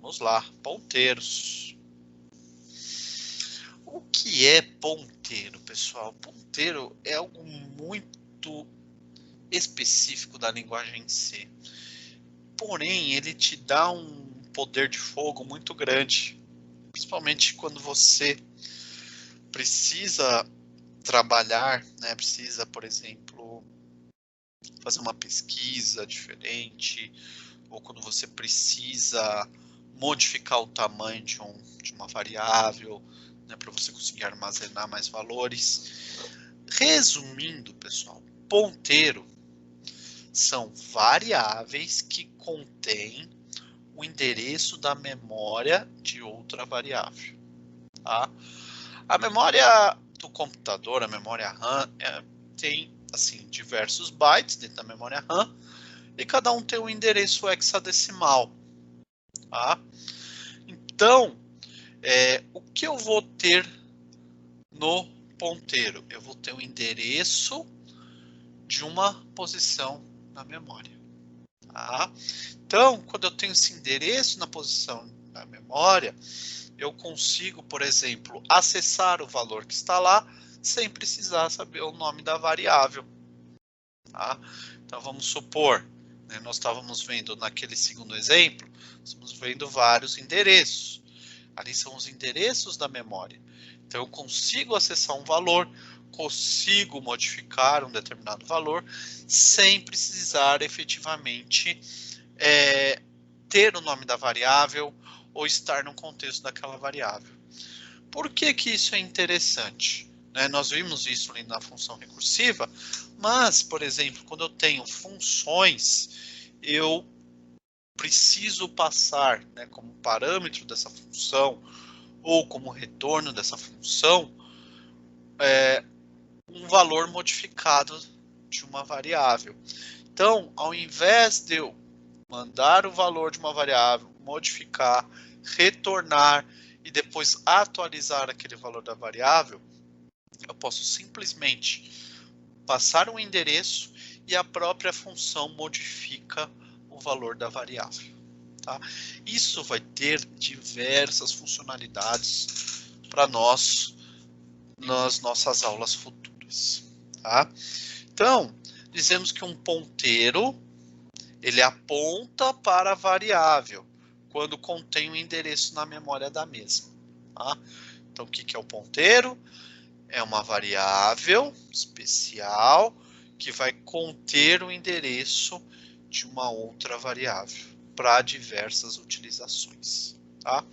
Vamos lá, ponteiros. O que é ponteiro, pessoal? Ponteiro é algo muito específico da linguagem C. Porém, ele te dá um poder de fogo muito grande, principalmente quando você precisa trabalhar, né? Precisa, por exemplo, fazer uma pesquisa diferente, ou quando você precisa modificar o tamanho de uma variável, né, para você conseguir armazenar mais valores. Resumindo, pessoal, ponteiro são variáveis que contêm o endereço da memória de outra variável. Tá? A memória do computador, a memória RAM, tem assim, diversos bytes dentro da memória RAM, e cada um tem um endereço hexadecimal. Tá? Então, o que eu vou ter no ponteiro? Eu vou ter o endereço de uma posição na memória. Tá? Então, quando eu tenho esse endereço na posição da memória, eu consigo, por exemplo, acessar o valor que está lá sem precisar saber o nome da variável. Tá? Então, vamos supor, né, nós estávamos vendo naquele segundo exemplo, estamos vendo vários endereços. Ali são os endereços da memória. Então, eu consigo acessar um valor, consigo modificar um determinado valor, sem precisar efetivamente ter o nome da variável ou estar no contexto daquela variável. Por que que isso é interessante? Nós vimos isso ali na função recursiva, mas, por exemplo, quando eu tenho funções, eu preciso passar, né, como parâmetro dessa função ou como retorno dessa função, um valor modificado de uma variável. Então, ao invés de eu mandar o valor de uma variável, modificar, retornar e depois atualizar aquele valor da variável, eu posso simplesmente passar um endereço e a própria função modifica o valor da variável. Tá? Isso vai ter diversas funcionalidades para nós nas nossas aulas futuras. Tá? Então, dizemos que um ponteiro ele aponta para a variável quando contém o endereço na memória da mesma. Tá? Então, o que é o ponteiro? É uma variável especial que vai conter o endereço de uma outra variável para diversas utilizações. Tá?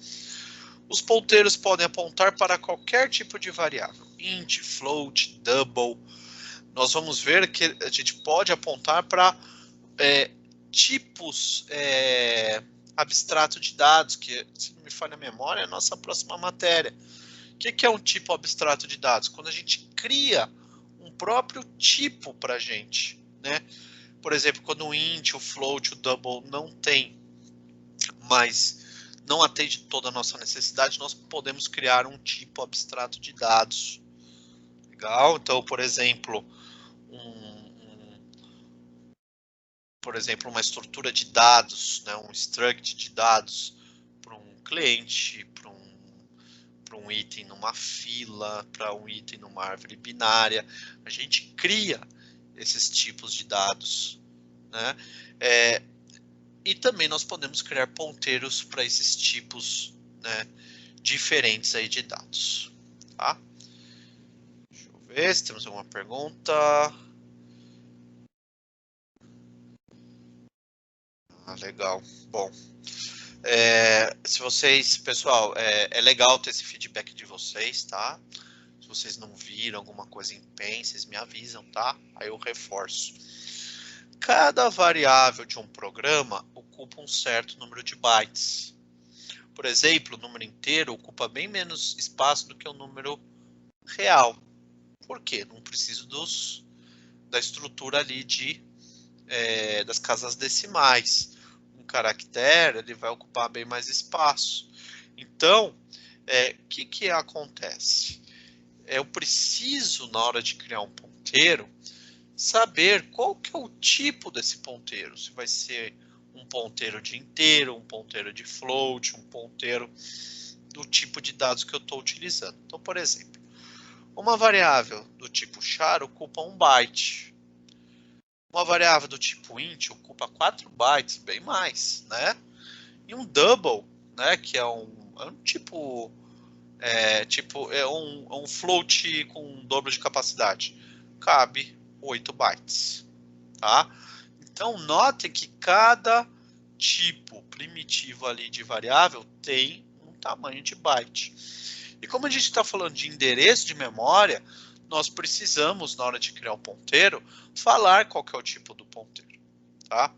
Os ponteiros podem apontar para qualquer tipo de variável, int, float, double. Nós vamos ver que a gente pode apontar para tipos abstratos de dados, que, se não me falha a memória, é a nossa próxima matéria. O que é um tipo abstrato de dados? Quando a gente cria um próprio tipo para a gente, né? Por exemplo, quando o int, o float, o double não tem, mas não atende toda a nossa necessidade, nós podemos criar um tipo abstrato de dados. Legal? Então, por exemplo, uma estrutura de dados, né, um struct de dados para um cliente, para um item numa fila, para um item numa árvore binária. A gente cria esses tipos de dados, né? E também nós podemos criar ponteiros para esses tipos, né, diferentes aí de dados. Tá? Deixa eu ver se temos alguma pergunta. Legal. Bom, se vocês, pessoal, é legal ter esse feedback de vocês, tá? Se vocês não viram alguma coisa em PEN, vocês me avisam, tá? Aí eu reforço. Cada variável de um programa ocupa um certo número de bytes. Por exemplo, o número inteiro ocupa bem menos espaço do que o número real. Por quê? Não preciso da estrutura ali das casas decimais. Um caractere ele vai ocupar bem mais espaço. Então, o que acontece? Eu preciso, na hora de criar um ponteiro, saber qual que é o tipo desse ponteiro. Se vai ser um ponteiro de inteiro, um ponteiro de float, um ponteiro do tipo de dados que eu estou utilizando. Então, por exemplo, uma variável do tipo char ocupa 1 byte. Uma variável do tipo int ocupa 4 bytes, bem mais, né? E um double, né, que é um tipo um float com um dobro de capacidade, cabe 8 bytes, tá? Então, notem que cada tipo primitivo ali de variável tem um tamanho de byte. E como a gente está falando de endereço de memória, nós precisamos, na hora de criar um ponteiro, falar qual que é o tipo do ponteiro, tá?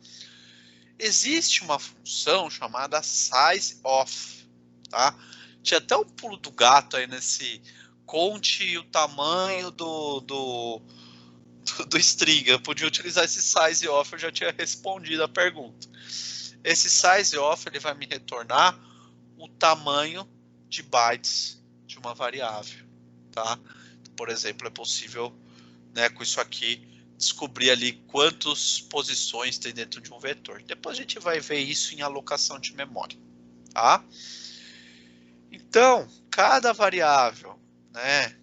Existe uma função chamada sizeOf, tá? Tinha até um pulo do gato aí nesse conte o tamanho do string. Eu podia utilizar esse sizeOf, eu já tinha respondido a pergunta. Esse sizeOf ele vai me retornar o tamanho de bytes de uma variável, tá? Por exemplo, é possível, né, com isso aqui, descobrir ali quantas posições tem dentro de um vetor. Depois a gente vai ver isso em alocação de memória, tá? Então, cada variável, né,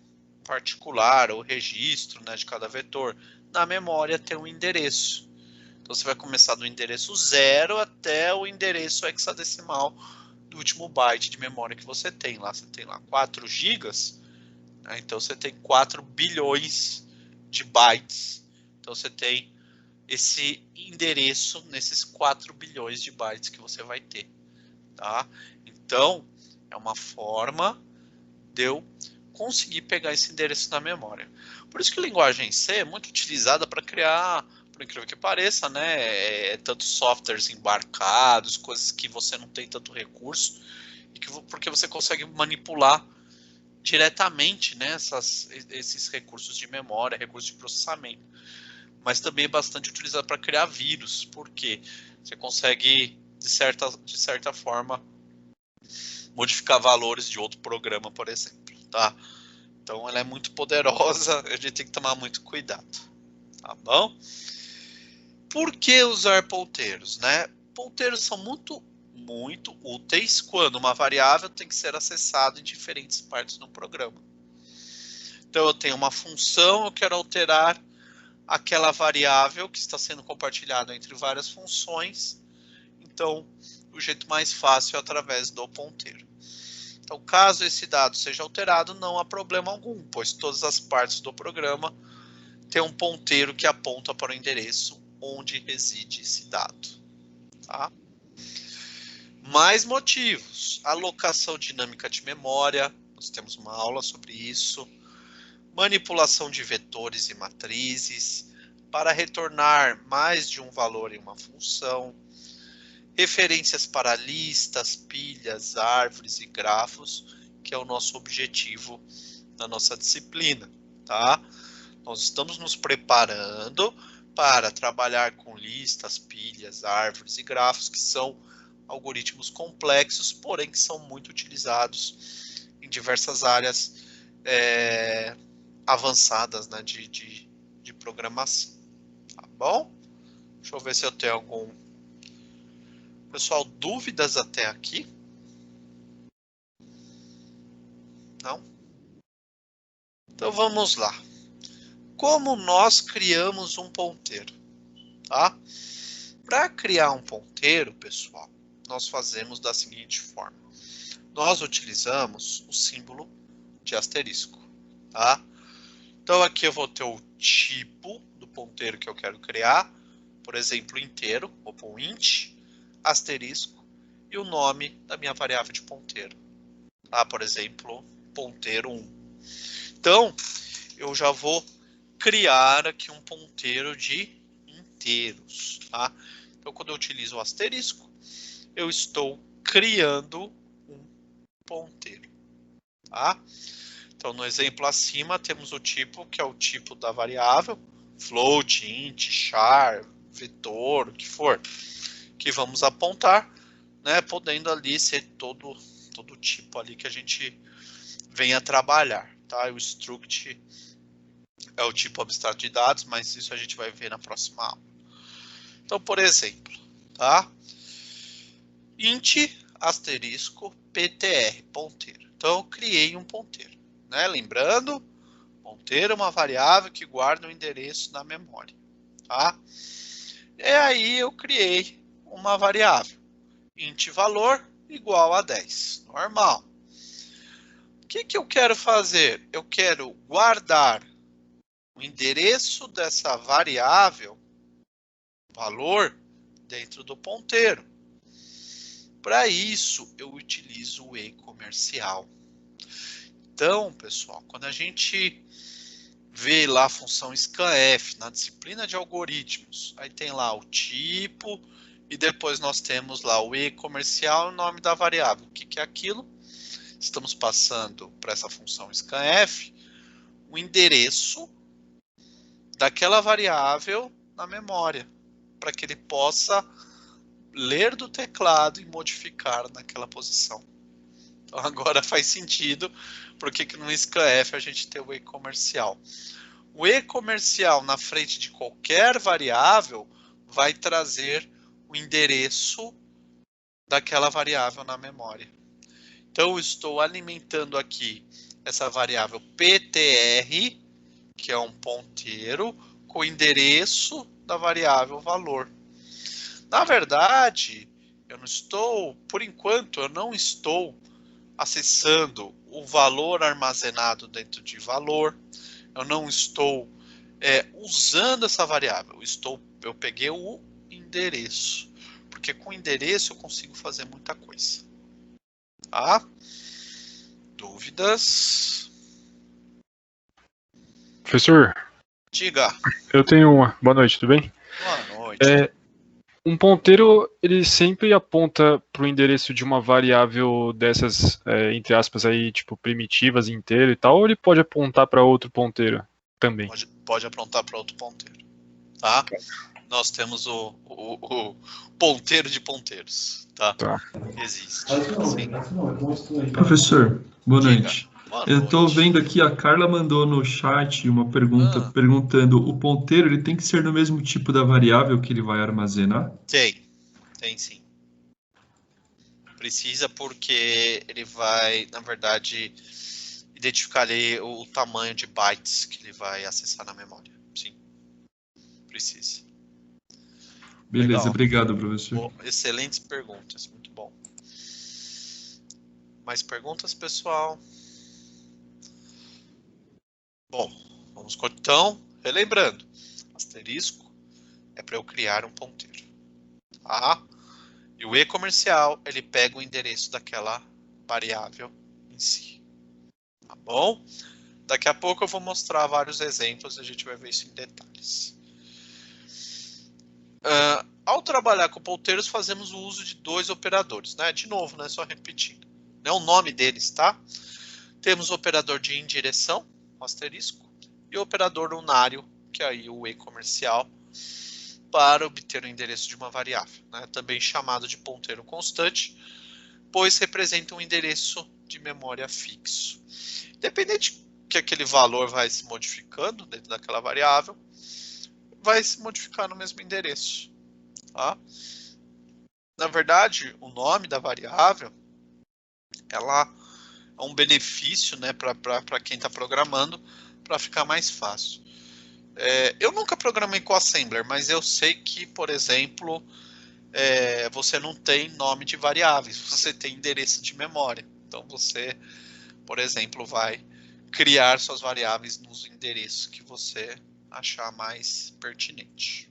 particular ou registro, né, de cada vetor, na memória tem um endereço. Então você vai começar do endereço 0 até o endereço hexadecimal do último byte de memória que você tem. Lá você tem lá 4 gigas, né, então você tem 4 bilhões de bytes. Então você tem esse endereço nesses 4 bilhões de bytes que você vai ter, tá? Então, é uma forma de eu conseguir pegar esse endereço na memória. Por isso que a linguagem C é muito utilizada para criar, por incrível que pareça, né, tantos softwares embarcados, coisas que você não tem tanto recurso, e porque você consegue manipular diretamente, né, esses recursos de memória, recursos de processamento. Mas também é bastante utilizado para criar vírus, porque você consegue, de certa forma, modificar valores de outro programa, por exemplo, tá? Então ela é muito poderosa, a gente tem que tomar muito cuidado, tá bom? Por que usar ponteiros, né? Ponteiros são muito úteis quando uma variável tem que ser acessada em diferentes partes do programa. Então eu tenho uma função, eu quero alterar aquela variável que está sendo compartilhada entre várias funções. Então, o jeito mais fácil é através do ponteiro. Então, caso esse dado seja alterado, não há problema algum, pois todas as partes do programa têm um ponteiro que aponta para o endereço onde reside esse dado, tá? Mais motivos. Alocação dinâmica de memória, nós temos uma aula sobre isso. Manipulação de vetores e matrizes, para retornar mais de um valor em uma função. Referências para listas, pilhas, árvores e grafos, que é o nosso objetivo na nossa disciplina, tá? Nós estamos nos preparando para trabalhar com listas, pilhas, árvores e grafos, que são algoritmos complexos, porém que são muito utilizados em diversas áreas avançadas, né, de programação, tá bom? Deixa eu ver se eu tenho algum... Pessoal, dúvidas até aqui? Não? Então vamos lá. Como nós criamos um ponteiro, tá? Para criar um ponteiro, pessoal, nós fazemos da seguinte forma. Nós utilizamos o símbolo de asterisco, tá? Então aqui eu vou ter o tipo do ponteiro que eu quero criar, por exemplo, inteiro, vou pôr int, asterisco, e o nome da minha variável de ponteiro, tá? Por exemplo, ponteiro 1. Então, eu já vou criar aqui um ponteiro de inteiros, tá? Então, quando eu utilizo o asterisco, eu estou criando um ponteiro, tá? Então, no exemplo acima, temos o tipo, que é o tipo da variável, float, int, char, vetor, o que for, que vamos apontar, né? Podendo ali ser todo tipo ali que a gente venha trabalhar, tá? O struct é o tipo abstrato de dados, mas isso a gente vai ver na próxima aula. Então, por exemplo, tá? int asterisco ptr, ponteiro. Então eu criei um ponteiro, né? Lembrando, ponteiro é uma variável que guarda o endereço na memória, tá? E aí eu criei uma variável, int valor igual a 10, normal. O que eu quero fazer? Eu quero guardar o endereço dessa variável, valor, dentro do ponteiro. Para isso, eu utilizo o e-comercial. Então, pessoal, quando a gente vê lá a função scanf na disciplina de algoritmos, aí tem lá o tipo e depois nós temos lá o e-comercial e o nome da variável. O que é aquilo? Estamos passando para essa função scanf o endereço daquela variável na memória, para que ele possa ler do teclado e modificar naquela posição. Então agora faz sentido porque que no scanf a gente tem o e-comercial. O e-comercial na frente de qualquer variável vai trazer o endereço daquela variável na memória. Então eu estou alimentando aqui essa variável ptr, que é um ponteiro, com o endereço da variável valor. Na verdade, eu não estou, por enquanto, eu não estou acessando o valor armazenado dentro de valor. Eu não estou usando essa variável. Eu peguei o endereço, porque com o endereço eu consigo fazer muita coisa. Tá? Dúvidas? Professor, Diga. eu tenho uma. Boa noite, tudo bem? Boa noite. Um ponteiro, ele sempre aponta para o endereço de uma variável dessas, entre aspas, aí, tipo, primitivas, inteiro e tal, ou ele pode apontar para outro ponteiro também? Pode apontar para outro ponteiro. Tá? Nós temos o ponteiro de ponteiros. Tá? Existe. Sim. Professor, boa Diga. noite. Boa Eu estou noite. vendo aqui, a Carla mandou no chat uma pergunta perguntando: o ponteiro ele tem que ser no mesmo tipo da variável que ele vai armazenar? Tem sim. Precisa porque ele vai, na verdade, identificar ali o tamanho de bytes que ele vai acessar na memória. Sim. Precisa. Beleza, Legal. obrigado, professor. Excelentes perguntas, muito bom. Mais perguntas, pessoal? Bom, vamos então, relembrando, asterisco é para eu criar um ponteiro, tá? E o e-comercial, ele pega o endereço daquela variável em si, tá bom? Daqui a pouco eu vou mostrar vários exemplos e a gente vai ver isso em detalhes. Ao trabalhar com ponteiros, fazemos o uso de dois operadores, né? De novo, né? Só repetindo. É o nome deles, tá? Temos o operador de indireção, o asterisco, e o operador unário, que é aí o e-comercial, para obter o endereço de uma variável, né? Também chamado de ponteiro constante, pois representa um endereço de memória fixo. Independente que aquele valor vai se modificando dentro daquela variável, vai se modificar no mesmo endereço. Tá? Na verdade, o nome da variável, ela é um benefício, né, para quem está programando, para ficar mais fácil. Eu nunca programei com Assembler, mas eu sei que, por exemplo, você não tem nome de variáveis, você tem endereço de memória. Então você, por exemplo, vai criar suas variáveis nos endereços que você achar mais pertinente.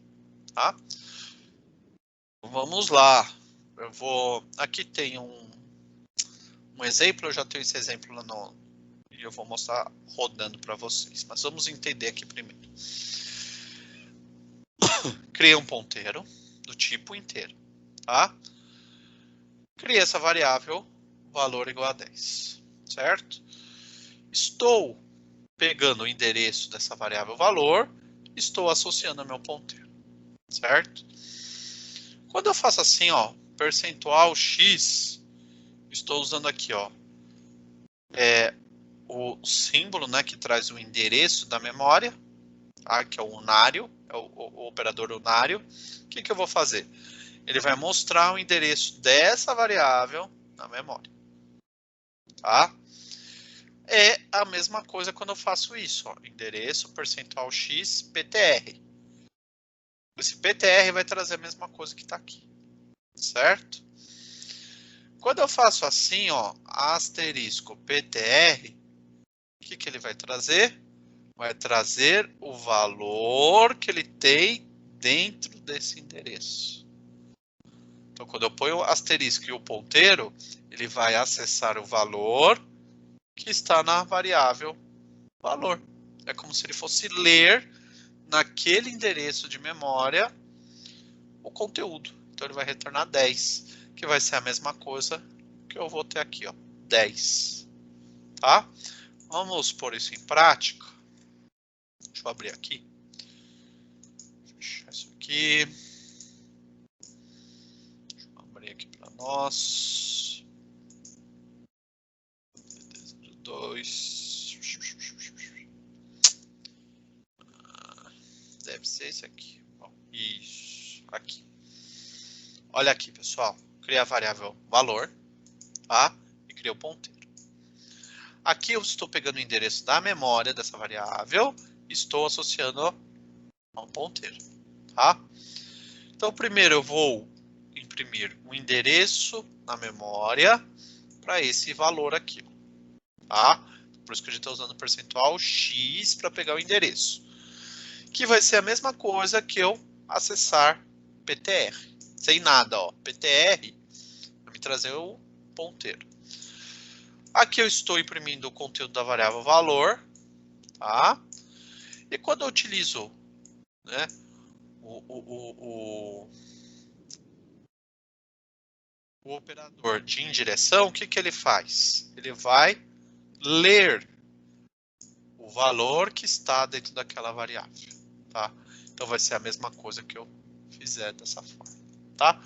Tá? Vamos lá. Aqui tem um exemplo, eu já tenho esse exemplo lá e eu vou mostrar rodando para vocês. Mas vamos entender aqui primeiro. Criei um ponteiro do tipo inteiro, tá? Criei essa variável, valor igual a 10, certo? Estou pegando o endereço dessa variável valor, estou associando ao meu ponteiro, certo? Quando eu faço assim, ó, percentual x, estou usando aqui, ó, o símbolo, né, que traz o endereço da memória, tá, que é o unário, é o operador unário. O que eu vou fazer? ele vai mostrar o endereço dessa variável na memória. Tá? É a mesma coisa quando eu faço isso, ó, endereço percentual x PTR. Esse PTR vai trazer a mesma coisa que está aqui, certo? Quando eu faço assim, ó, asterisco PTR, o que que ele vai trazer? Vai trazer o valor que ele tem dentro desse endereço. Então, quando eu ponho o asterisco e o ponteiro, ele vai acessar o valor que está na variável valor. É como se ele fosse ler naquele endereço de memória o conteúdo. Então, ele vai retornar 10, que vai ser a mesma coisa que eu vou ter aqui, ó, 10. Tá? Vamos pôr isso em prática. Deixa eu abrir aqui. Fechar isso aqui. Deixa eu abrir aqui para nós. 2. Deve ser esse aqui. Bom, isso. Aqui. Olha aqui, pessoal. Criei a variável valor, tá? E criei o ponteiro. Aqui eu estou pegando o endereço da memória dessa variável e estou associando ao ponteiro, tá? Então, primeiro eu vou imprimir o endereço na memória para esse valor aqui, tá? Por isso que a gente está usando o percentual x para pegar o endereço, que vai ser a mesma coisa que eu acessar PTR, sem nada, ó, PTR vai me trazer o ponteiro. Aqui eu estou imprimindo o conteúdo da variável valor, tá? E quando eu utilizo, né, o operador de indireção, o que que ele faz? Ele vai ler o valor que está dentro daquela variável, tá? Então vai ser a mesma coisa que eu fizer dessa forma, tá?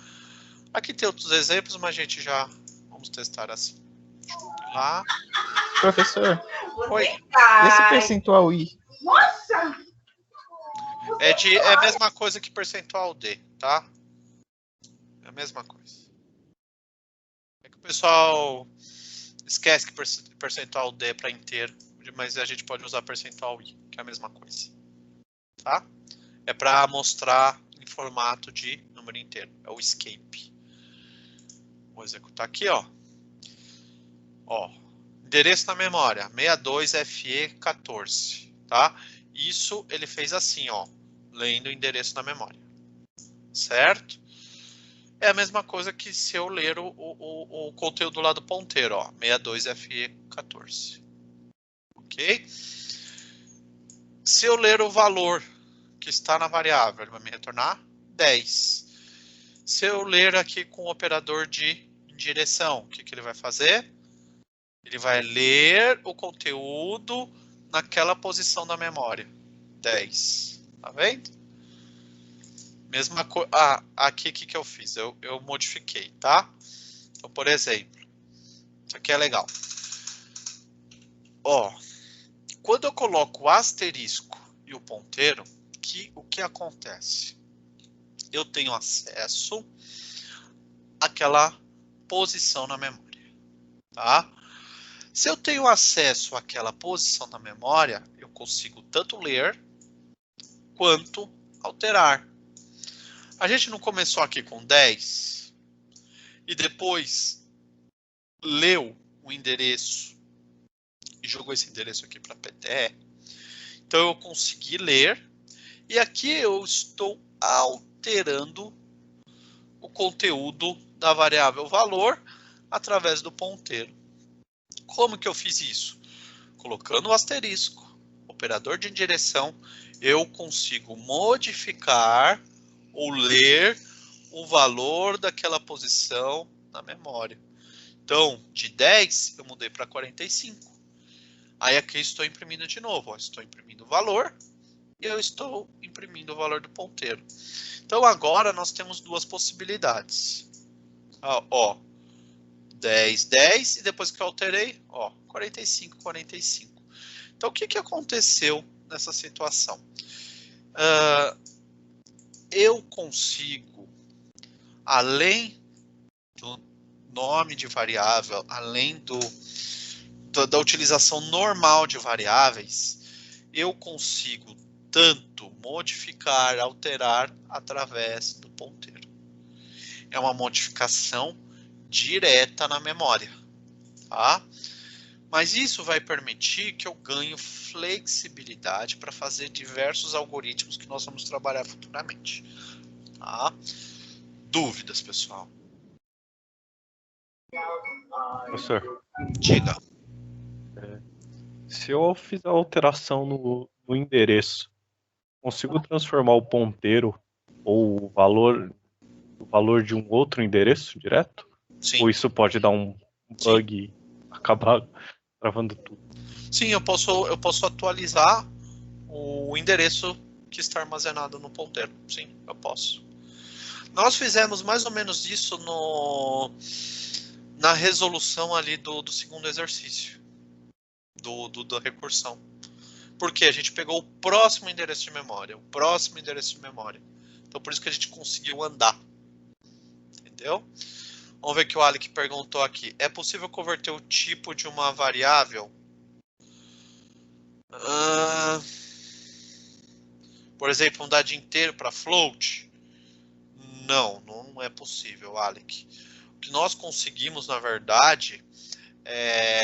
Aqui tem outros exemplos, mas a gente já vamos testar assim. Deixa eu ir lá. Professor, Oi. esse percentual I. É a mesma coisa que percentual D, tá? É a mesma coisa. É que o pessoal esquece que percentual D é para inteiro, mas a gente pode usar percentual I, que é a mesma coisa. Tá? É para mostrar em formato de número inteiro. É o escape. Vou executar aqui, ó. Ó, endereço na memória, 62FE14, tá? Isso ele fez assim, ó, lendo o endereço na memória, certo? É a mesma coisa que se eu ler o conteúdo lá do ponteiro, ó, 62FE14, ok? Se eu ler o valor que está na variável, ele vai me retornar 10. Se eu ler aqui com o operador de direção, o que que ele vai fazer? Ele vai ler o conteúdo naquela posição da memória. 10. Tá vendo? Mesma coisa. Ah, aqui o que eu fiz? Eu modifiquei, tá? Então, por exemplo, isso aqui é legal. Ó, quando eu coloco o asterisco e o ponteiro, o que acontece? Eu tenho acesso àquela posição na memória, tá? Se eu tenho acesso àquela posição na memória, eu consigo tanto ler quanto alterar. A gente não começou aqui com 10 e depois leu o endereço e jogou esse endereço aqui para PTR. Então eu consegui ler e aqui eu estou alterando o conteúdo da variável valor através do ponteiro. Como que eu fiz isso? Colocando o asterisco, operador de direção, eu consigo modificar ou ler o valor daquela posição na memória. Então, de 10 eu mudei para 45. Aí aqui estou imprimindo de novo, ó, estou imprimindo o valor e eu estou imprimindo o valor do ponteiro. Então agora nós temos duas possibilidades. Ó, 10, 10 e depois que eu alterei, ó, 45, 45. Então o que que aconteceu nessa situação? Eu consigo além do nome de variável, além da utilização normal de variáveis, eu consigo tanto modificar, alterar através do ponteiro. É uma modificação direta na memória, tá? Mas isso vai permitir que eu ganhe flexibilidade para fazer diversos algoritmos que nós vamos trabalhar futuramente, tá? Dúvidas, pessoal? Professor, Diga. se eu fizer alteração no endereço, consigo transformar o ponteiro ou o valor de um outro endereço direto? Sim. Ou isso pode dar um bug e acabar travando tudo? Sim, eu posso atualizar o endereço que está armazenado no ponteiro. Sim, eu posso. Nós fizemos mais ou menos isso na resolução ali do segundo exercício, da recursão. Porque a gente pegou o próximo endereço de memória, Então, por isso que a gente conseguiu andar. Entendeu? Vamos ver que o Alec perguntou aqui. É possível converter o tipo de uma variável? Por exemplo, um dado inteiro para float? Não é possível, Alec. O que nós conseguimos, na verdade,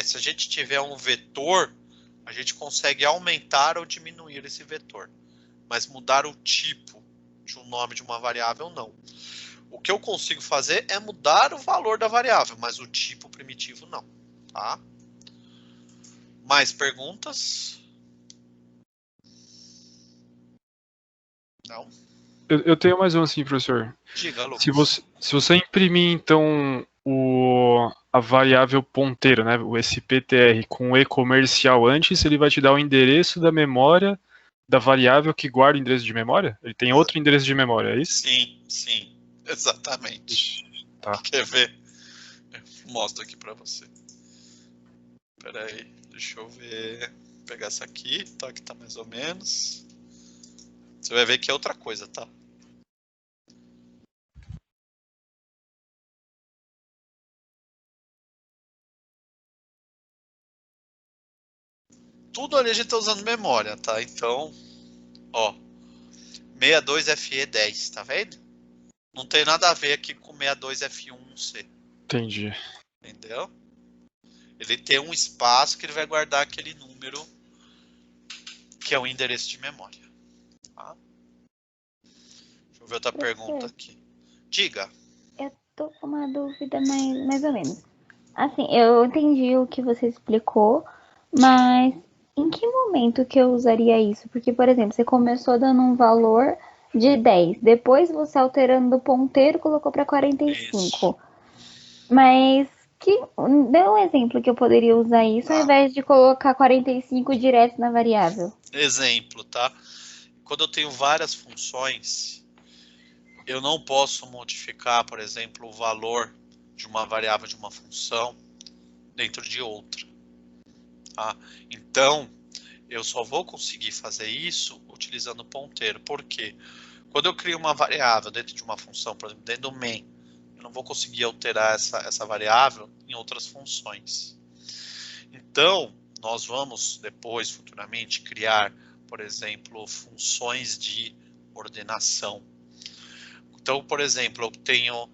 se a gente tiver um vetor, a gente consegue aumentar ou diminuir esse vetor. Mas mudar o tipo de um nome de uma variável, não. O que eu consigo fazer é mudar o valor da variável, mas o tipo primitivo não, tá? Mais perguntas? Não? Eu tenho mais uma assim, professor. Diga, Lucas. Se você imprimir, então, a variável ponteiro, né, o SPTR, com o E comercial antes, ele vai te dar o endereço da memória da variável que guarda o endereço de memória? Ele tem outro endereço de memória, é isso? Sim, exatamente. Tá. Quer ver? Eu mostro aqui pra você. Espera aí, deixa eu ver. Vou pegar essa aqui, tá? Aqui tá mais ou menos. Você vai ver que é outra coisa, tá? Tudo ali a gente tá usando memória, tá? Então, ó, 62FE10, tá vendo? Não tem nada a ver aqui com 62F1C. Entendi. Entendeu? Ele tem um espaço que ele vai guardar aquele número que é o endereço de memória. Tá? Deixa eu ver outra pergunta aqui. Diga. Eu tô com uma dúvida mais ou menos. Assim, eu entendi o que você explicou, mas em que momento que eu usaria isso? Porque, por exemplo, você começou dando um valor de 10, depois você alterando o ponteiro colocou para 45. Isso. Mas dê um exemplo que eu poderia usar isso ao invés de colocar 45 direto na variável. Exemplo, tá? Quando eu tenho várias funções, eu não posso modificar, por exemplo, o valor de uma variável de uma função dentro de outra. Tá? Então, eu só vou conseguir fazer isso utilizando o ponteiro. Por quê? Quando eu crio uma variável dentro de uma função, por exemplo, dentro do main, eu não vou conseguir alterar essa variável em outras funções. Então, nós vamos depois, futuramente, criar, por exemplo, funções de ordenação. Então, por exemplo, eu tenho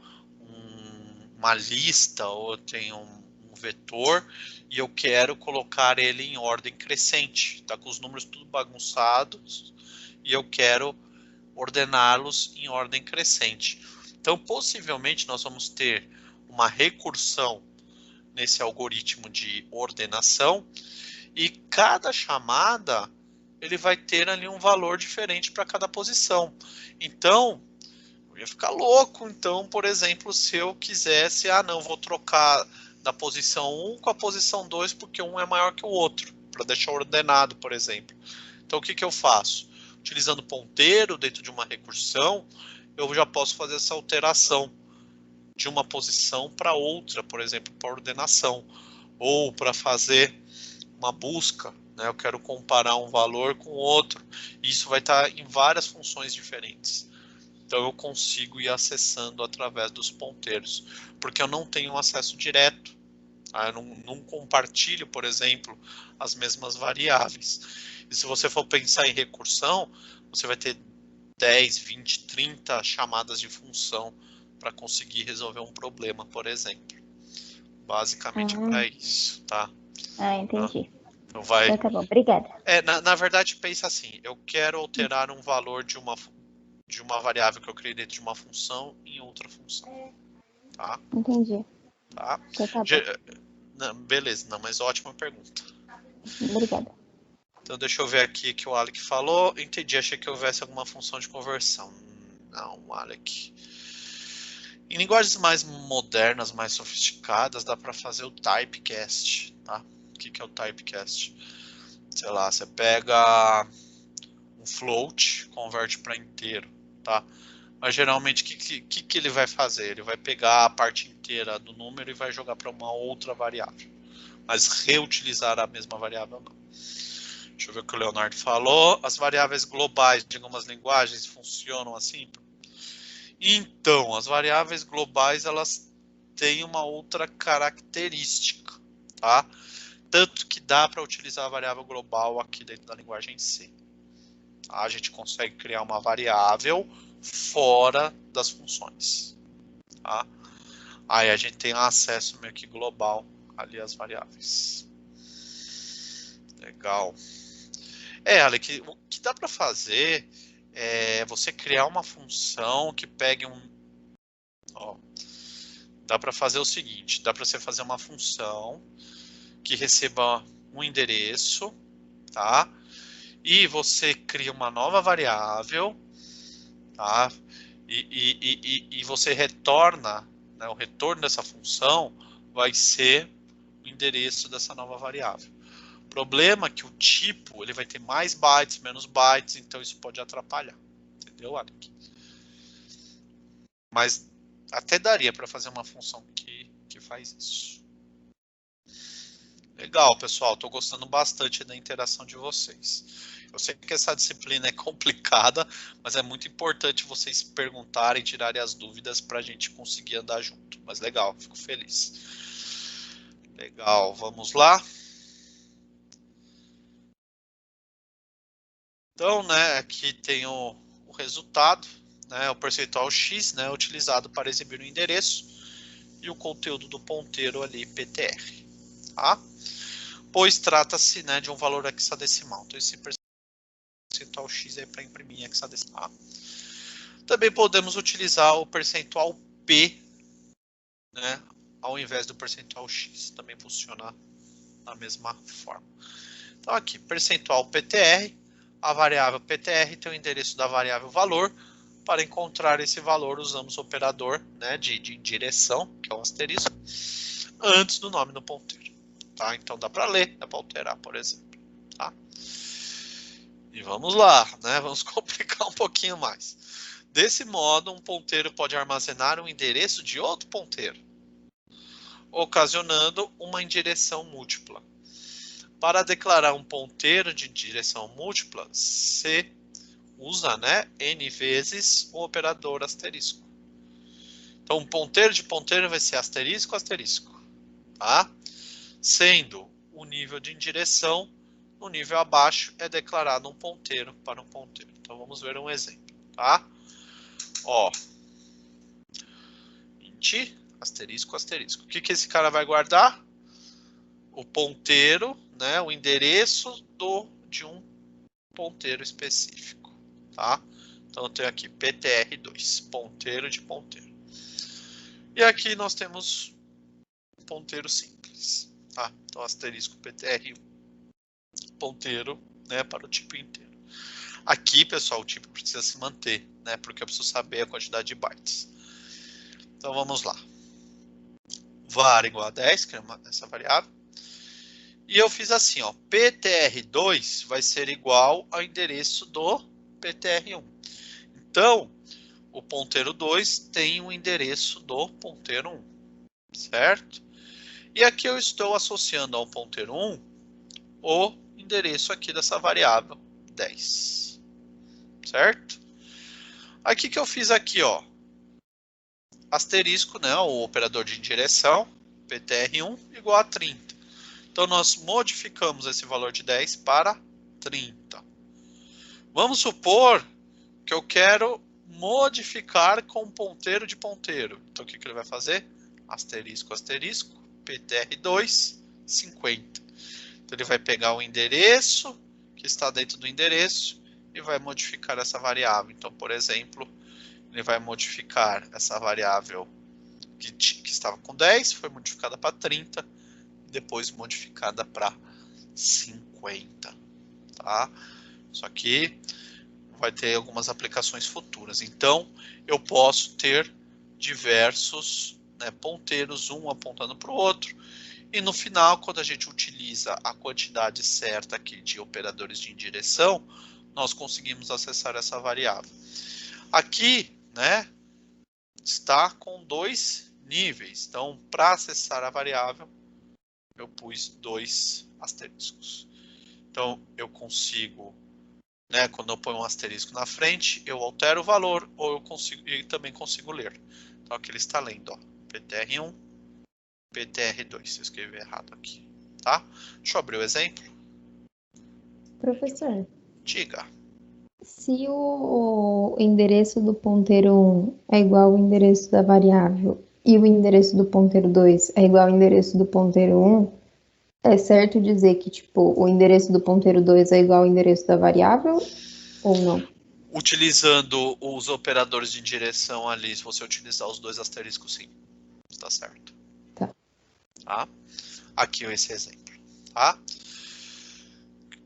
uma lista ou eu tenho um vetor e eu quero colocar ele em ordem crescente. Está com os números tudo bagunçados e eu quero ordená-los em ordem crescente. Então, possivelmente, nós vamos ter uma recursão nesse algoritmo de ordenação e cada chamada ele vai ter ali um valor diferente para cada posição. Então, eu ia ficar louco, então, por exemplo, se eu quisesse, não, vou trocar da posição 1 com a posição 2, porque um é maior que o outro, para deixar ordenado, por exemplo. Então, o que eu faço? Utilizando ponteiro dentro de uma recursão, eu já posso fazer essa alteração de uma posição para outra, por exemplo, para ordenação, ou para fazer uma busca, né? Eu quero comparar um valor com outro, e isso vai estar em várias funções diferentes. Então eu consigo ir acessando através dos ponteiros, porque eu não tenho acesso direto. Tá? Eu não compartilho, por exemplo, as mesmas variáveis. E se você for pensar em recursão, você vai ter 10, 20, 30 chamadas de função para conseguir resolver um problema, por exemplo. Basicamente para isso, tá? Entendi. Então vai... Então tá bom, obrigada. Na verdade, pensa assim, eu quero alterar um valor de uma variável que eu criei dentro de uma função em outra função. Tá? Entendi. Tá? Então tá bom. Não, beleza, não, mas ótima pergunta. Obrigada. Então deixa eu ver aqui o que o Alec falou. Entendi, achei que houvesse alguma função de conversão. Não, Alec. Em linguagens mais modernas, mais sofisticadas, dá para fazer o typecast, tá? O que é o typecast? Sei lá, você pega um float, converte para inteiro, tá? Mas geralmente o que ele vai fazer? Ele vai pegar a parte inteira do número e vai jogar para uma outra variável. Mas reutilizar a mesma variável não. Deixa eu ver o que o Leonardo falou. As variáveis globais de algumas linguagens funcionam assim? Então, as variáveis globais, elas têm uma outra característica, tá? Tanto que dá para utilizar a variável global aqui dentro da linguagem C. Tá? A gente consegue criar uma variável fora das funções, tá? Aí a gente tem acesso meio que global ali às variáveis. Legal. Alec, o que dá para fazer é você criar uma função que pegue dá para fazer o seguinte, dá para você fazer uma função que receba um endereço, tá? E você cria uma nova variável, tá? E você retorna, né, o retorno dessa função vai ser o endereço dessa nova variável. O problema é que o tipo, ele vai ter mais bytes, menos bytes, então isso pode atrapalhar. Entendeu, Alec? Mas até daria para fazer uma função que faz isso. Legal, pessoal. Estou gostando bastante da interação de vocês. Eu sei que essa disciplina é complicada, mas é muito importante vocês perguntarem, tirarem as dúvidas para a gente conseguir andar junto. Mas legal, fico feliz. Legal, vamos lá. Então, né, aqui tem o resultado, né, o percentual x, né, utilizado para exibir o endereço e o conteúdo do ponteiro ali, PTR, tá? Pois trata-se, né, de um valor hexadecimal. Então, esse percentual x é para imprimir em hexadecimal. Também podemos utilizar o percentual p, né, ao invés do percentual x. Também funciona da mesma forma. Então, aqui, percentual PTR. A variável PTR tem o endereço da variável valor. Para encontrar esse valor, usamos o operador, né, de direção, que é o asterisco, antes do nome do ponteiro. Tá? Então dá para ler, dá para alterar, por exemplo. Tá? E vamos lá, né? Vamos complicar um pouquinho mais. Desse modo, um ponteiro pode armazenar um endereço de outro ponteiro, ocasionando uma indireção múltipla. Para declarar um ponteiro de direção múltipla, se usa, né, n vezes o operador asterisco. Então, um ponteiro de ponteiro vai ser asterisco, asterisco. Tá? Sendo o nível de indireção, no nível abaixo é declarado um ponteiro para um ponteiro. Então, vamos ver um exemplo. Tá? Ó, int, asterisco, asterisco. O que esse cara vai guardar? O ponteiro, né, o endereço de um ponteiro específico, tá? Então eu tenho aqui PTR2, ponteiro de ponteiro. E aqui nós temos um ponteiro simples, tá? Então asterisco PTR1, ponteiro, né, para o tipo inteiro. Aqui, pessoal, o tipo precisa se manter, né, porque eu preciso saber a quantidade de bytes. Então vamos lá. var igual a 10, que é essa variável. E eu fiz assim, ó, PTR2 vai ser igual ao endereço do PTR1. Então, o ponteiro 2 tem o endereço do ponteiro 1, certo? E aqui eu estou associando ao ponteiro 1 o endereço aqui dessa variável 10, certo? Aí o que eu fiz aqui, ó? Asterisco, né? O operador de indireção, PTR1 igual a 30. Então nós modificamos esse valor de 10 para 30. Vamos supor que eu quero modificar com ponteiro de ponteiro. Então o que ele vai fazer? Asterisco, asterisco, PTR2, 50. Então ele vai pegar o endereço que está dentro do endereço e vai modificar essa variável. Então, por exemplo, ele vai modificar essa variável que estava com 10, foi modificada para 30, depois modificada para 50. Tá? Isso aqui vai ter algumas aplicações futuras. Então, eu posso ter diversos, né, ponteiros, um apontando para o outro. E no final, quando a gente utiliza a quantidade certa aqui de operadores de indireção, nós conseguimos acessar essa variável. Aqui, né, está com 2 níveis. Então, para acessar a variável, eu pus 2 asteriscos. Então, eu consigo, né, quando eu ponho um asterisco na frente, eu altero o valor, ou eu consigo, e também consigo ler. Então, aqui ele está lendo, ó, PTR1, PTR2. Eu escrevi errado aqui, tá? Deixa eu abrir o exemplo. Professor, Diga. se o endereço do ponteiro 1 é igual ao endereço da variável e o endereço do ponteiro 2 é igual ao endereço do ponteiro 1, é certo dizer que, tipo, o endereço do ponteiro 2 é igual ao endereço da variável ou não? Utilizando os operadores de direção ali, se você utilizar os 2 asteriscos, sim. Tá certo. Tá? Aqui esse exemplo. Tá?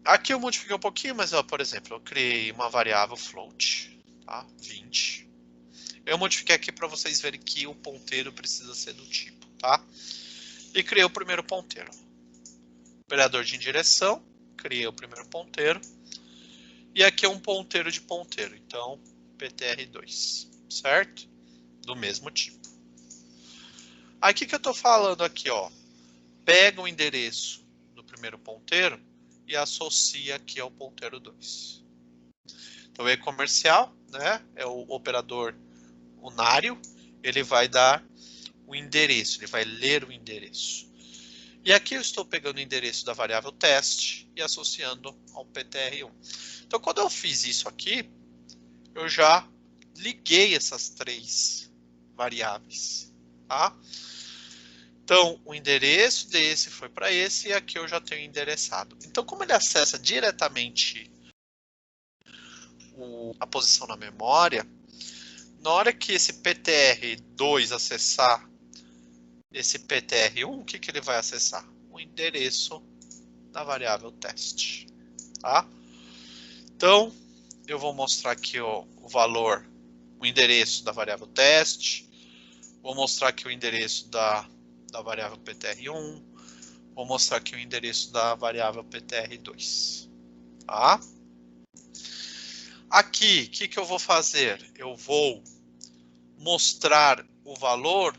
Aqui eu modifiquei um pouquinho, mas, ó, por exemplo, eu criei uma variável float, tá? 20. Eu modifiquei aqui para vocês verem que o ponteiro precisa ser do tipo, tá? E criei o primeiro ponteiro. Operador de indireção, criei o primeiro ponteiro. E aqui é um ponteiro de ponteiro, então PTR2, certo? Do mesmo tipo. Aí o que eu estou falando aqui, ó? Pega o endereço do primeiro ponteiro e associa aqui ao ponteiro 2. Então o e-comercial, né, é o operador unário, ele vai dar o endereço, ele vai ler o endereço. E aqui eu estou pegando o endereço da variável teste e associando ao PTR1. Então quando eu fiz isso aqui, eu já liguei essas 3 variáveis, tá? Então, o endereço desse foi para esse e aqui eu já tenho endereçado. Então, como ele acessa diretamente a posição na memória, na hora que esse PTR2 acessar esse PTR1, o que ele vai acessar? O endereço da variável teste. Tá? Então, eu vou mostrar aqui ó, o valor, o endereço da variável teste. Vou mostrar aqui o endereço da variável PTR1, vou mostrar aqui o endereço da variável PTR2. Tá? Aqui, o que eu vou fazer? Eu vou mostrar o valor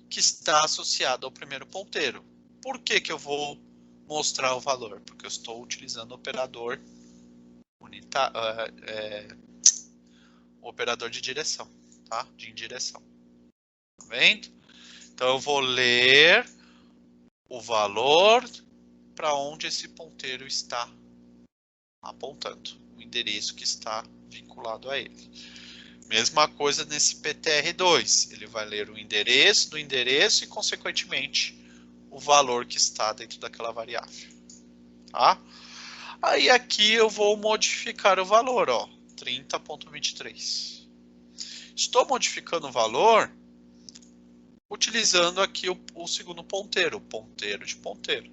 que está associado ao primeiro ponteiro. Por que eu vou mostrar o valor? Porque eu estou utilizando o operador o operador de direção, tá? De indireção. Tá vendo? Então eu vou ler o valor para onde esse ponteiro está apontando, o endereço que está vinculado a ele. Mesma coisa nesse PTR2, ele vai ler o endereço do endereço e, consequentemente, o valor que está dentro daquela variável. Tá? Aí aqui eu vou modificar o valor, ó, 30.23. Estou modificando o valor utilizando aqui o segundo ponteiro, o ponteiro de ponteiro.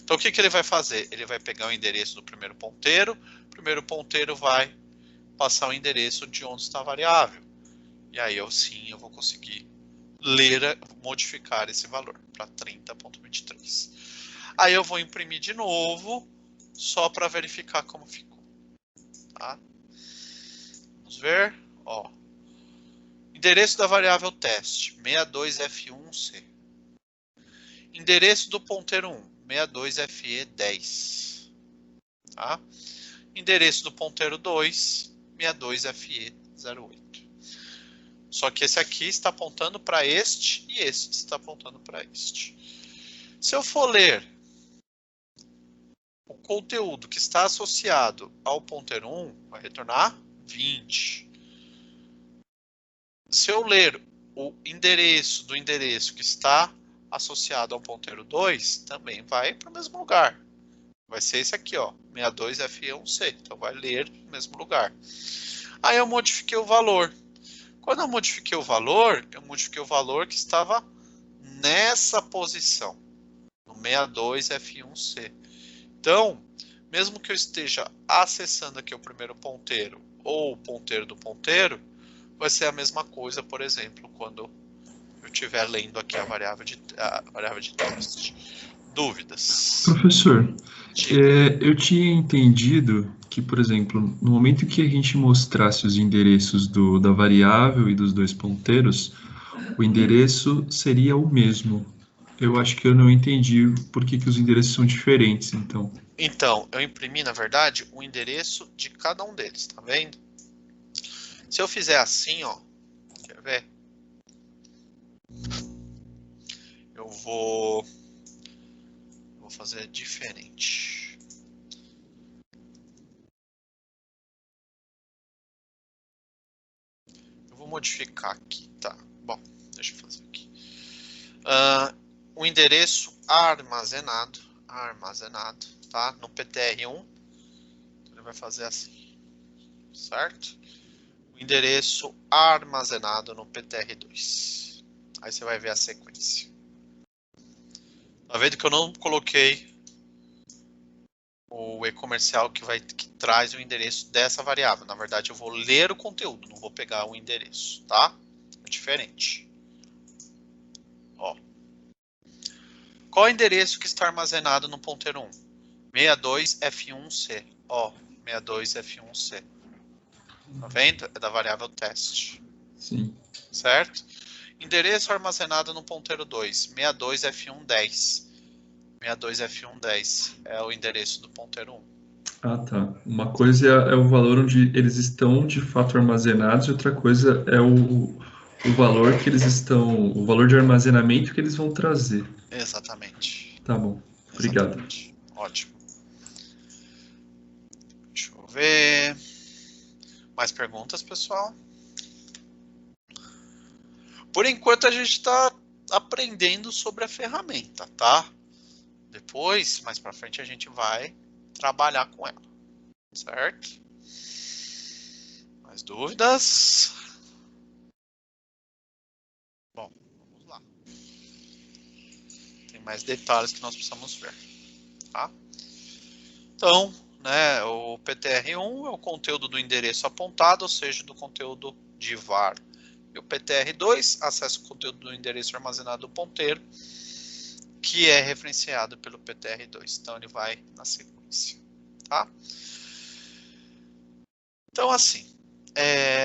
Então o que ele vai fazer? Ele vai pegar o endereço do primeiro ponteiro, o primeiro ponteiro vai passar o endereço de onde está a variável. E aí eu vou conseguir ler, modificar esse valor para 30.23. Aí eu vou imprimir de novo, só para verificar como ficou. Tá? Vamos ver, ó. Endereço da variável teste, 62F1C. Endereço do ponteiro 1, 62FE10. Tá? Endereço do ponteiro 2, 62FE0. 0,8. Só que esse aqui está apontando para este e este está apontando para este. Se eu for ler o conteúdo que está associado ao ponteiro 1, vai retornar 20. Se eu ler o endereço do endereço que está associado ao ponteiro 2, também vai para o mesmo lugar. Vai ser esse aqui, ó, 62F1C. Então vai ler no mesmo lugar. Aí eu modifiquei o valor. Quando eu modifiquei o valor que estava nessa posição, no 62F1C. Então, mesmo que eu esteja acessando aqui o primeiro ponteiro ou o ponteiro do ponteiro, vai ser a mesma coisa, por exemplo, quando eu estiver lendo aqui a variável de teste. Dúvidas? Professor, eu tinha entendido que, por exemplo, no momento que a gente mostrasse os endereços da variável e dos dois ponteiros, o endereço seria o mesmo. Eu acho que eu não entendi por que os endereços são diferentes, então. Então, eu imprimi, na verdade, o endereço de cada um deles, tá vendo? Se eu fizer assim, ó, quer ver? Eu vou fazer diferente. Eu vou modificar aqui, tá? Bom, deixa eu fazer aqui. O endereço armazenado, tá? No PTR1, ele vai fazer assim, certo? O endereço armazenado no PTR2. Aí você vai ver a sequência. Tá vendo que eu não coloquei o e-comercial que traz o endereço dessa variável. Na verdade, eu vou ler o conteúdo, não vou pegar o endereço, tá? É diferente. Ó. Qual é o endereço que está armazenado no ponteiro 1? 62F1C. Ó, 62F1C. Tá vendo? É da variável teste. Sim. Certo? Endereço armazenado no ponteiro 2, 62F110. 62F110 é o endereço do ponteiro 1. Ah, tá. Uma coisa é o valor onde eles estão de fato armazenados, e outra coisa é o valor que eles estão, o valor de armazenamento que eles vão trazer. Exatamente. Tá bom. Obrigado. Exatamente. Ótimo. Deixa eu ver. Mais perguntas, pessoal? Por enquanto a gente está aprendendo sobre a ferramenta, tá? Depois, mais para frente, a gente vai trabalhar com ela, certo? Mais dúvidas? Bom, vamos lá. Tem mais detalhes que nós precisamos ver, tá? Então, né, o PTR1 é o conteúdo do endereço apontado, ou seja, do conteúdo de var. E o PTR2 acessa o conteúdo do endereço armazenado do ponteiro, que é referenciado pelo PTR2. Então, ele vai na sequência. Tá? Então, assim,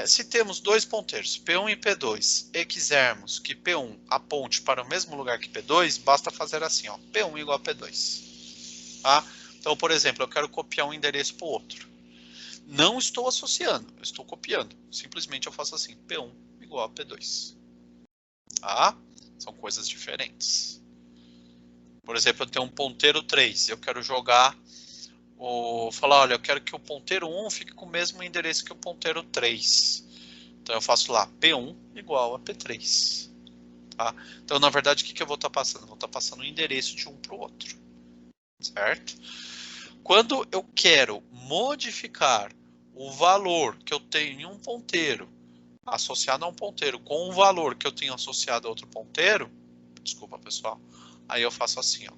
se temos dois ponteiros, P1 e P2, e quisermos que P1 aponte para o mesmo lugar que P2, basta fazer assim, ó, P1 igual a P2. Tá? Então, por exemplo, eu quero copiar um endereço para o outro. Não estou associando, eu estou copiando. Simplesmente eu faço assim, P1 igual a P2. Tá? São coisas diferentes. Por exemplo, eu tenho um ponteiro 3, eu quero jogar, falar, olha, eu quero que o ponteiro 1 fique com o mesmo endereço que o ponteiro 3. Então eu faço lá, P1 igual a P3. Tá? Então, na verdade, o que eu vou estar passando? Eu vou estar passando o endereço de um para o outro. Certo? Quando eu quero modificar o valor que eu tenho em um ponteiro associado a um ponteiro com o valor que eu tenho associado a outro ponteiro, desculpa, pessoal, aí eu faço assim, ó,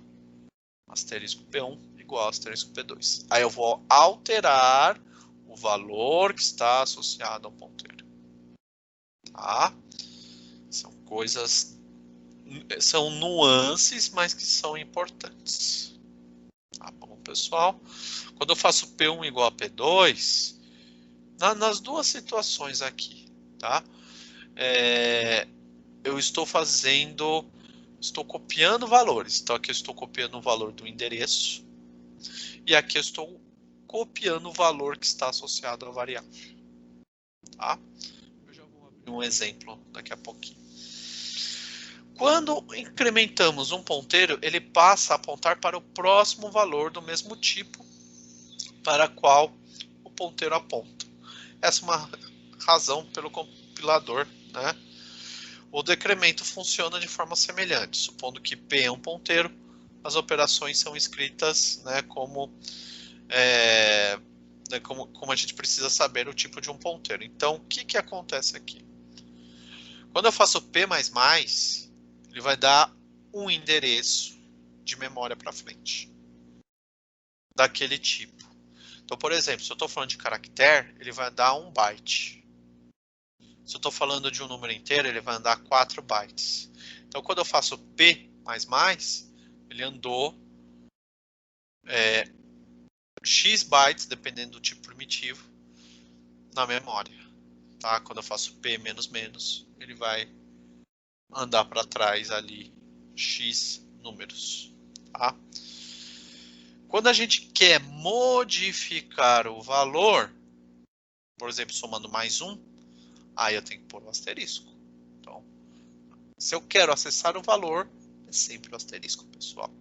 asterisco P1 igual a asterisco P2. Aí eu vou alterar o valor que está associado ao ponteiro. Tá? São coisas, são nuances, mas que são importantes. Tá bom, pessoal? Quando eu faço P1 igual a P2, nas duas situações aqui, tá? Eu estou copiando valores. Então aqui eu estou copiando o valor do endereço e aqui eu estou copiando o valor que está associado à variável. tá? Eu já vou abrir um exemplo daqui a pouquinho. Quando incrementamos um ponteiro, ele passa a apontar para o próximo valor do mesmo tipo para qual o ponteiro aponta. Essa é uma razão pelo compilador, né? O decremento funciona de forma semelhante. Supondo que P é um ponteiro, as operações são escritas, né, como a gente precisa saber o tipo de um ponteiro. Então, o que acontece aqui? Quando eu faço P++, ele vai dar um endereço de memória para frente, daquele tipo. Então, por exemplo, se eu estou falando de caractere, ele vai dar 1 byte. Se eu estou falando de um número inteiro, ele vai andar 4 bytes. Então, quando eu faço P++, ele andou X bytes, dependendo do tipo primitivo, na memória. Tá? Quando eu faço P menos menos, ele vai andar para trás ali X números. Tá? Quando a gente quer modificar o valor, por exemplo, somando mais 1, aí eu tenho que pôr o asterisco. Então, se eu quero acessar o valor, é sempre o asterisco, pessoal.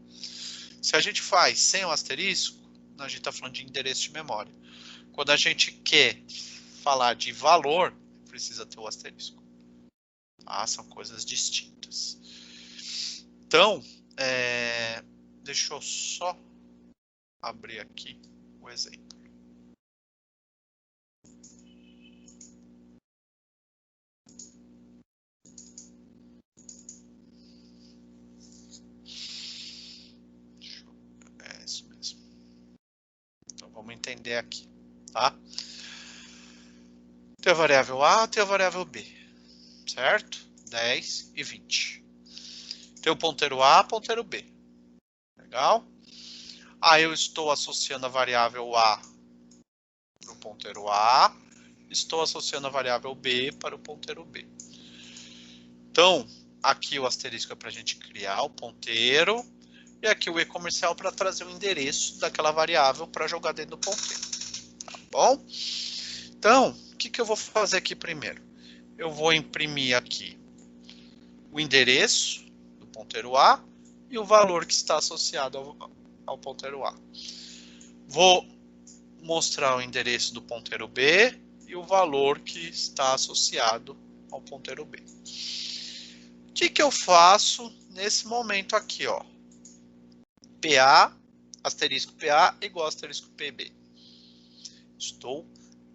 Se a gente faz sem o asterisco, a gente está falando de endereço de memória. Quando a gente quer falar de valor, precisa ter o asterisco. Tá? São coisas distintas. Então, deixa eu só abrir aqui o exemplo. É isso mesmo. Então vamos entender aqui, tá? Tem a variável A, tem a variável B, certo? 10 e 20. Tem o ponteiro A, ponteiro B. Legal? Aí eu estou associando a variável A para o ponteiro A, estou associando a variável B para o ponteiro B. Então, aqui o asterisco é para a gente criar o ponteiro, e aqui o e-comercial para trazer o endereço daquela variável para jogar dentro do ponteiro. Tá bom? Então, o que eu vou fazer aqui primeiro? Eu vou imprimir aqui o endereço do ponteiro A e o valor que está associado ao ponteiro A. Vou mostrar o endereço do ponteiro B e o valor que está associado ao ponteiro B. O que eu faço nesse momento aqui, ó? PA, asterisco PA igual asterisco PB. Estou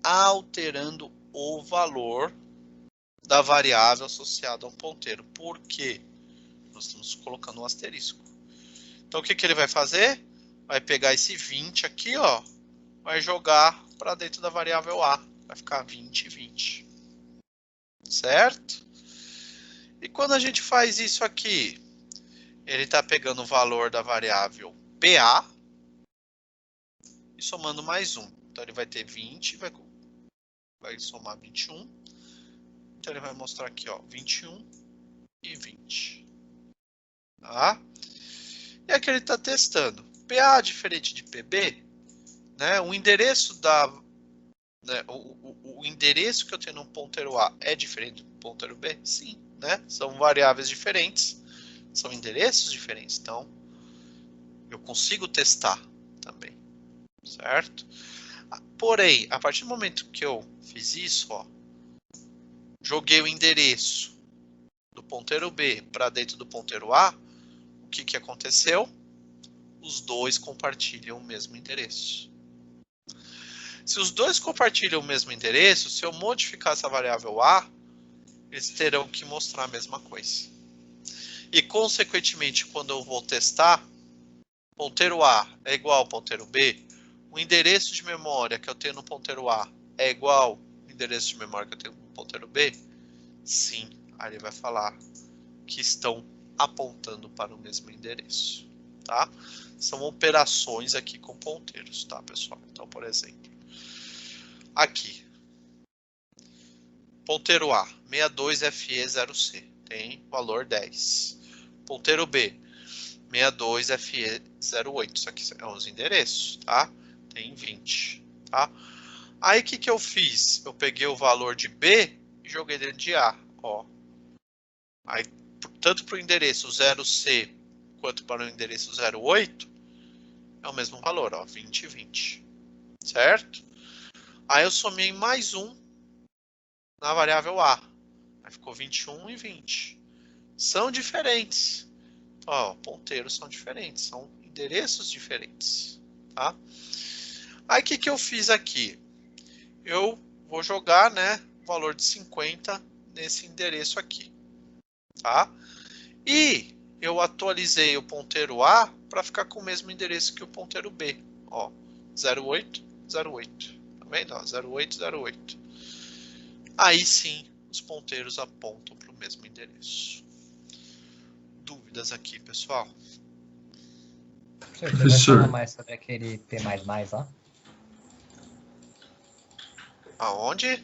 alterando o valor da variável associada ao ponteiro. Por quê? Nós estamos colocando um asterisco. Então, o que ele vai fazer? Vai pegar esse 20 aqui, ó, vai jogar para dentro da variável A. Vai ficar 20 e 20. Certo? E quando a gente faz isso aqui, ele está pegando o valor da variável PA e somando mais 1. Então, ele vai ter 20, vai somar 21. Então, ele vai mostrar aqui, ó, 21 e 20. Tá? E aqui ele está testando. PA diferente de PB, né? O endereço o endereço que eu tenho no ponteiro A é diferente do ponteiro B? Sim, né? São variáveis diferentes, são endereços diferentes, então eu consigo testar também, certo? Porém, a partir do momento que eu fiz isso, ó, joguei o endereço do ponteiro B para dentro do ponteiro A, o que aconteceu? Os dois compartilham o mesmo endereço. Se os dois compartilham o mesmo endereço, se eu modificar essa variável A, eles terão que mostrar a mesma coisa. E, consequentemente, quando eu vou testar, ponteiro A é igual ao ponteiro B, o endereço de memória que eu tenho no ponteiro A é igual ao endereço de memória que eu tenho no ponteiro B? Sim, aí ele vai falar que estão apontando para o mesmo endereço, tá? São operações aqui com ponteiros, tá, pessoal? Então, por exemplo, aqui, ponteiro A, 62FE0C, tem valor 10. Ponteiro B, 62FE08, isso aqui são os endereços, tá? Tem 20, tá? Aí o que eu fiz? Eu peguei o valor de B e joguei dentro de A. Ó. Aí, tanto para o endereço 0C quanto para o endereço 08, é o mesmo valor, ó, 20 e 20. Certo? Aí eu somei mais um na variável A. Aí ficou 21 e 20. São diferentes. Ó, ponteiros são diferentes, são endereços diferentes. Tá? Aí o que eu fiz aqui? Eu vou jogar, né, o valor de 50 nesse endereço aqui. Tá? E eu atualizei o ponteiro A para ficar com o mesmo endereço que o ponteiro B. Ó, 08, 08. Tá vendo? Ó, 08, 08. Aí sim, os ponteiros apontam para o mesmo endereço. Dúvidas aqui, pessoal? Professor, vai falar mais sobre aquele P++ lá? Aonde?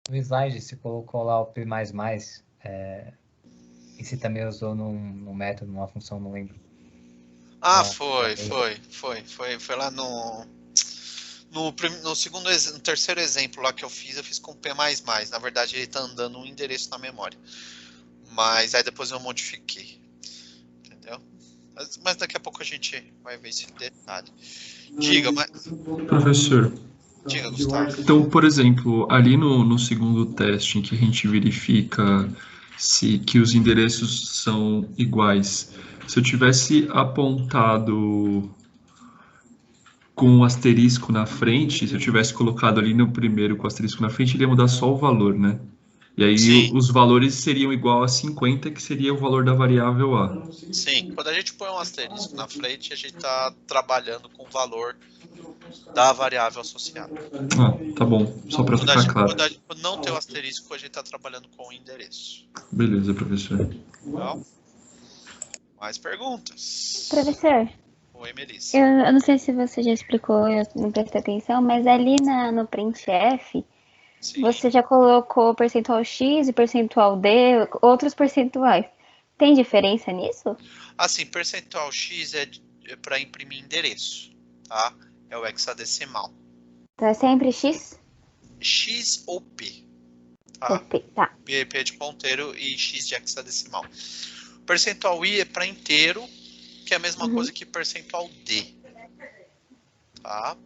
No slide, você colocou lá o P++. E você também usou num método, numa função, não lembro. Ah, foi lá no terceiro exemplo lá que eu fiz com P++. Na verdade, ele está andando um endereço na memória. Mas aí depois eu modifiquei. Entendeu? Mas daqui a pouco a gente vai ver esse detalhe. Diga, mas... Professor, Diga, Gustavo. então, por exemplo, ali no segundo teste em que a gente verifica que os endereços são iguais, se eu tivesse apontado com um asterisco na frente, se eu tivesse colocado ali no primeiro com o asterisco na frente, ele ia mudar só o valor, né? E aí Sim. os valores seriam igual a 50, que seria o valor da variável A. Sim, quando a gente põe um asterisco na frente, a gente está trabalhando com o valor da variável associada. Ah, tá bom. Só para ficar claro. Quando não tem o asterisco, a gente está trabalhando com o endereço. Beleza, professor. Legal? Mais perguntas? Professor, Oi, Melissa. eu não sei se você já explicou, eu não prestei atenção, mas ali no printf, Sim. você já colocou percentual X e percentual D, outros percentuais. Tem diferença nisso? Assim, percentual X é para imprimir endereço, tá? É o hexadecimal. Então é sempre X? X ou P, tá? Ou P, tá. P é de ponteiro e X de hexadecimal. Percentual I é para inteiro, que é a mesma coisa que percentual D, tá?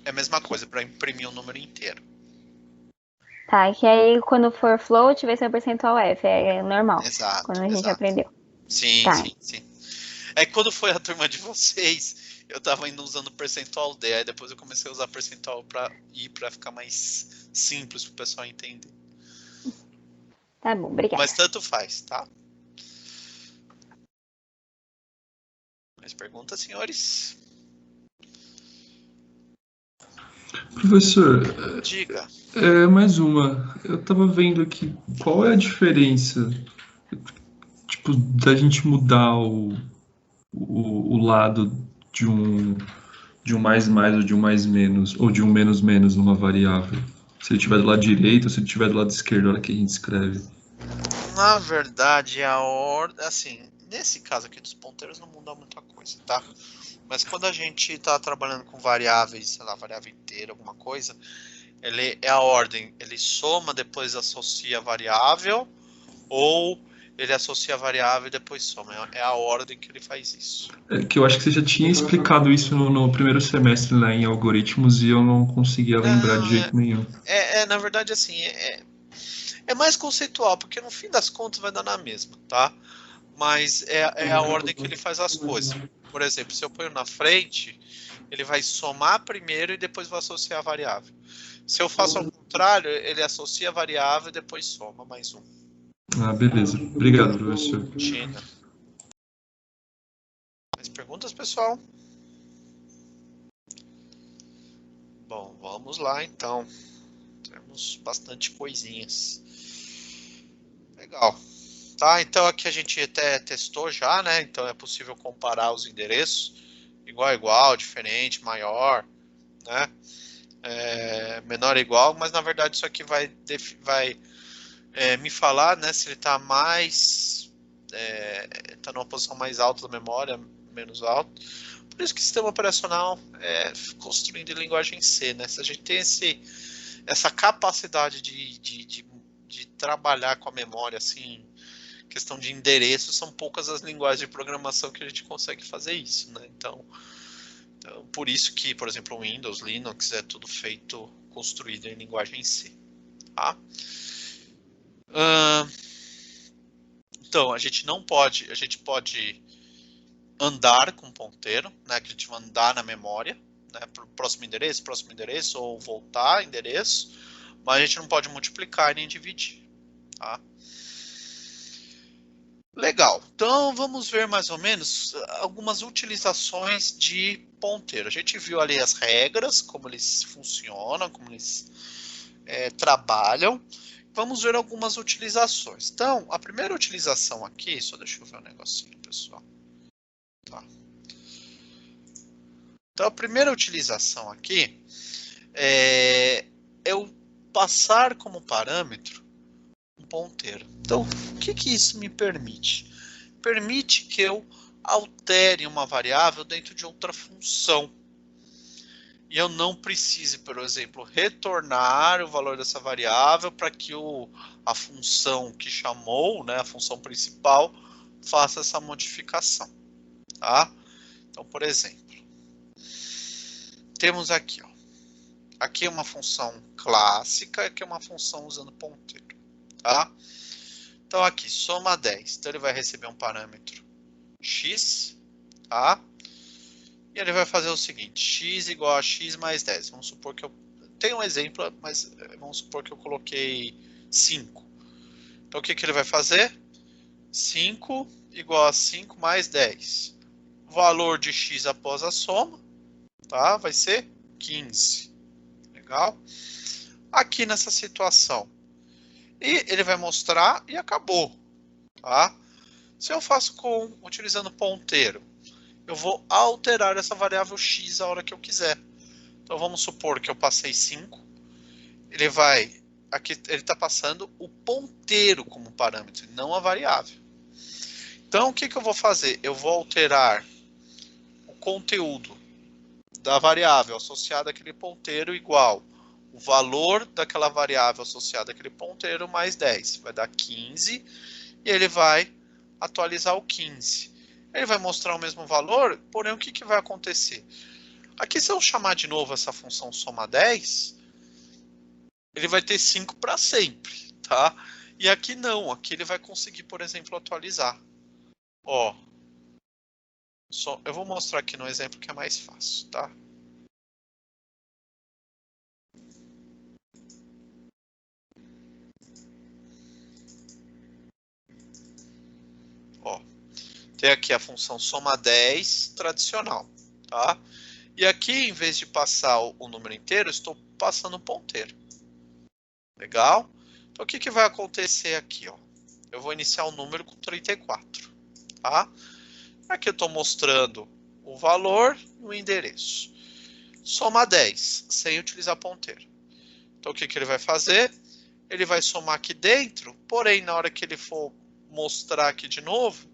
É a mesma coisa, para imprimir um número inteiro. Tá, que aí quando for float vai ser o percentual F, é normal. Exato. Quando a gente aprendeu. Sim, Tá. sim. É que quando foi a turma de vocês, eu tava ainda usando percentual D, aí depois eu comecei a usar percentual I para ficar mais simples pro pessoal entender. Tá bom, obrigada. Mas tanto faz, tá? Mais perguntas, senhores? Professor, Diga. mais uma. Eu tava vendo aqui, qual é a diferença, tipo, da gente mudar o lado de um mais ou de um mais menos, ou de um menos menos numa variável? Se ele estiver do lado direito ou se ele estiver do lado esquerdo, na hora que a gente escreve. Na verdade, a ordem, assim, nesse caso aqui dos ponteiros não muda muita coisa, tá? Mas quando a gente está trabalhando com variáveis, sei lá, variável inteira, alguma coisa, ele é a ordem, ele soma, depois associa a variável, ou ele associa a variável e depois soma. É a ordem que ele faz isso. É que eu acho que você já tinha explicado isso no primeiro semestre lá em algoritmos e eu não conseguia lembrar de jeito nenhum. Na verdade, assim, é mais conceitual, porque no fim das contas vai dar na mesma, tá? Mas é a ordem que ele faz as coisas. Por exemplo, se eu ponho na frente, ele vai somar primeiro e depois vai associar a variável. Se eu faço ao contrário, ele associa a variável e depois soma mais um. Ah, beleza. Obrigado, professor. Tina. Mais perguntas, pessoal? Bom, vamos lá então. Temos bastante coisinhas. Legal. Tá, então aqui a gente até testou já, né? Então é possível comparar os endereços. Igual, diferente, maior, né? Menor ou igual, mas na verdade isso aqui vai me falar, né, se ele está tá numa posição mais alta da memória, menos alto, Por isso que sistema operacional é construído em linguagem C, né? Se a gente tem essa capacidade de trabalhar com a memória, assim, questão de endereço, são poucas as linguagens de programação que a gente consegue fazer isso, né? Então, por isso que, por exemplo, o Windows, Linux, é tudo feito, construído em linguagem C. Tá? Então, a gente pode andar com ponteiro, né? Que a gente vai andar na memória, né? Para o próximo endereço, ou voltar endereço, mas a gente não pode multiplicar nem dividir. Tá? Legal, então vamos ver mais ou menos algumas utilizações de ponteiro. A gente viu ali as regras, como eles funcionam, como eles trabalham. Vamos ver algumas utilizações. Então, a primeira utilização aqui, só deixa eu ver um negocinho, pessoal. Tá. Então, a primeira utilização aqui é eu passar como parâmetro um ponteiro. Então, o que isso me permite? Permite que eu altere uma variável dentro de outra função. E eu não precise, por exemplo, retornar o valor dessa variável para que a função que chamou, né, a função principal, faça essa modificação. Tá? Então, por exemplo, temos aqui, ó, aqui é uma função clássica, aqui é uma função usando ponteiro. Tá? Então aqui, soma 10. Então ele vai receber um parâmetro x, tá? E ele vai fazer o seguinte, x igual a x mais 10. Vamos supor que eu tenho um exemplo, mas vamos supor que eu coloquei 5. Então o que ele vai fazer? 5 igual a 5 mais 10. O valor de x após a soma, tá? Vai ser 15. Legal? Aqui nessa situação, e ele vai mostrar e acabou. Tá? Se eu faço utilizando ponteiro, eu vou alterar essa variável x a hora que eu quiser. Então vamos supor que eu passei 5. Aqui ele está passando o ponteiro como parâmetro, não a variável. Então o que eu vou fazer? Eu vou alterar o conteúdo da variável associada àquele ponteiro igual o valor daquela variável associada àquele ponteiro mais 10. Vai dar 15 e ele vai atualizar o 15. Ele vai mostrar o mesmo valor, porém o que vai acontecer? Aqui se eu chamar de novo essa função soma 10, ele vai ter 5 para sempre. Tá? E aqui não, aqui ele vai conseguir, por exemplo, atualizar. Ó, eu vou mostrar aqui no exemplo que é mais fácil. Tá? Ó, tem aqui a função soma 10 tradicional, tá? E aqui, em vez de passar o número inteiro, eu estou passando um ponteiro. Legal? Então, o que vai acontecer aqui? Ó? Eu vou iniciar o número com 34, tá? Aqui eu estou mostrando o valor e o endereço. Soma 10, sem utilizar ponteiro. Então, o que ele vai fazer? Ele vai somar aqui dentro, porém, na hora que ele for mostrar aqui de novo,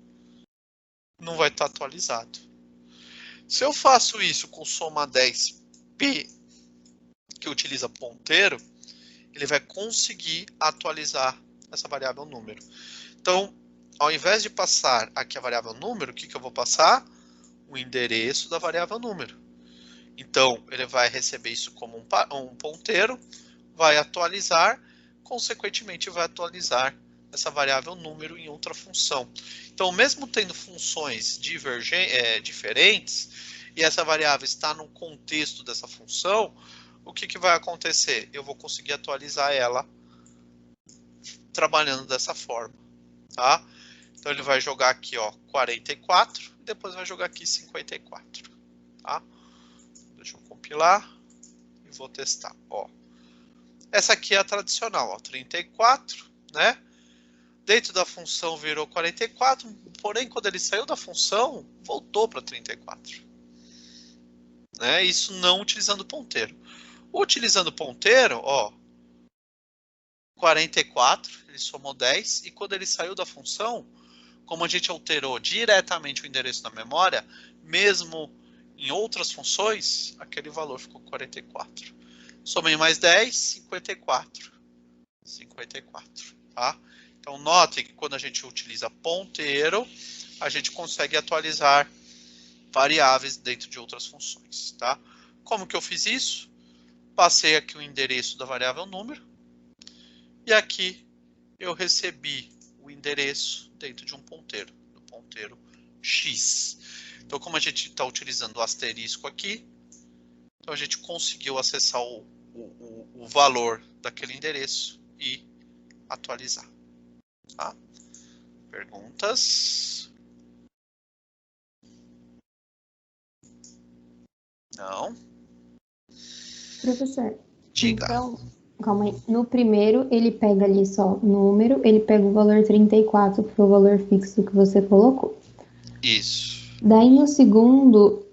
não vai estar atualizado. Se eu faço isso com soma 10p, que utiliza ponteiro, ele vai conseguir atualizar essa variável número. Então, ao invés de passar aqui a variável número, o que eu vou passar? O endereço da variável número. Então, ele vai receber isso como um ponteiro, vai atualizar, consequentemente vai atualizar essa variável número em outra função. Então, mesmo tendo funções diferentes, e essa variável está no contexto dessa função, o que vai acontecer? Eu vou conseguir atualizar ela trabalhando dessa forma. Tá? Então, ele vai jogar aqui, ó, 44, e depois vai jogar aqui 54. Tá? Deixa eu compilar e vou testar. Ó. Essa aqui é a tradicional, ó, 34, né? Dentro da função virou 44, porém, quando ele saiu da função, voltou para 34. Né? Isso não utilizando ponteiro. Utilizando ponteiro, ó, 44, ele somou 10, e quando ele saiu da função, como a gente alterou diretamente o endereço da memória, mesmo em outras funções, aquele valor ficou 44. Somei mais 10, 54. 54, tá? Então, notem que quando a gente utiliza ponteiro, a gente consegue atualizar variáveis dentro de outras funções, tá? Como que eu fiz isso? Passei aqui o endereço da variável número e aqui eu recebi o endereço dentro de um ponteiro, do ponteiro x. Então, como a gente está utilizando o asterisco aqui, então a gente conseguiu acessar o valor daquele endereço e atualizar. Tá? Perguntas? Não? Professor, Diga. então, calma aí. No primeiro, ele pega ali só número, ele pega o valor 34, que foi o valor fixo que você colocou. Isso. Daí no segundo,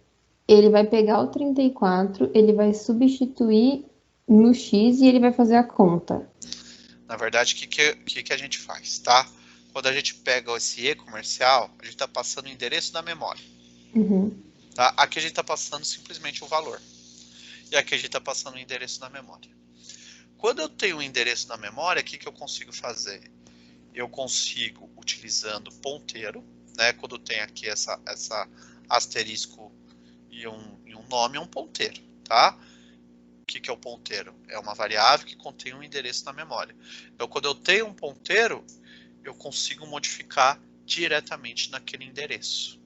ele vai pegar o 34, ele vai substituir no X e ele vai fazer a conta. Na verdade, o que a gente faz, tá? Quando a gente pega esse E comercial, a gente está passando o endereço da memória. Uhum. Tá? Aqui a gente está passando simplesmente o valor. E aqui a gente está passando o endereço da memória. Quando eu tenho um endereço na memória, o que eu consigo fazer? Eu consigo, utilizando ponteiro, né? Quando tem aqui essa asterisco e um nome, é um ponteiro, tá? O que é o ponteiro? É uma variável que contém um endereço na memória. Então, quando eu tenho um ponteiro, eu consigo modificar diretamente naquele endereço.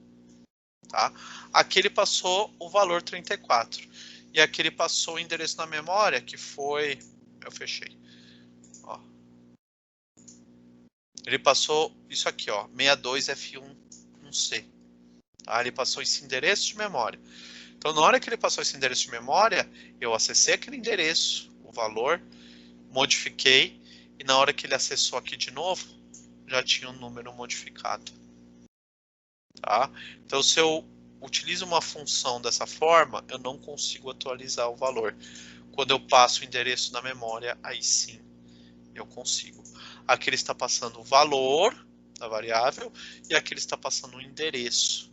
Tá? Aqui ele passou o valor 34. E aqui ele passou o endereço na memória, que foi... Eu fechei. Ó. Ele passou isso aqui, ó, 62F1C. Tá? Ele passou esse endereço de memória. Então, na hora que ele passou esse endereço de memória, eu acessei aquele endereço, o valor, modifiquei, e na hora que ele acessou aqui de novo, já tinha um número modificado. Tá? Então, se eu utilizo uma função dessa forma, eu não consigo atualizar o valor. Quando eu passo o endereço na memória, aí sim eu consigo. Aqui ele está passando o valor da variável, e aqui ele está passando o endereço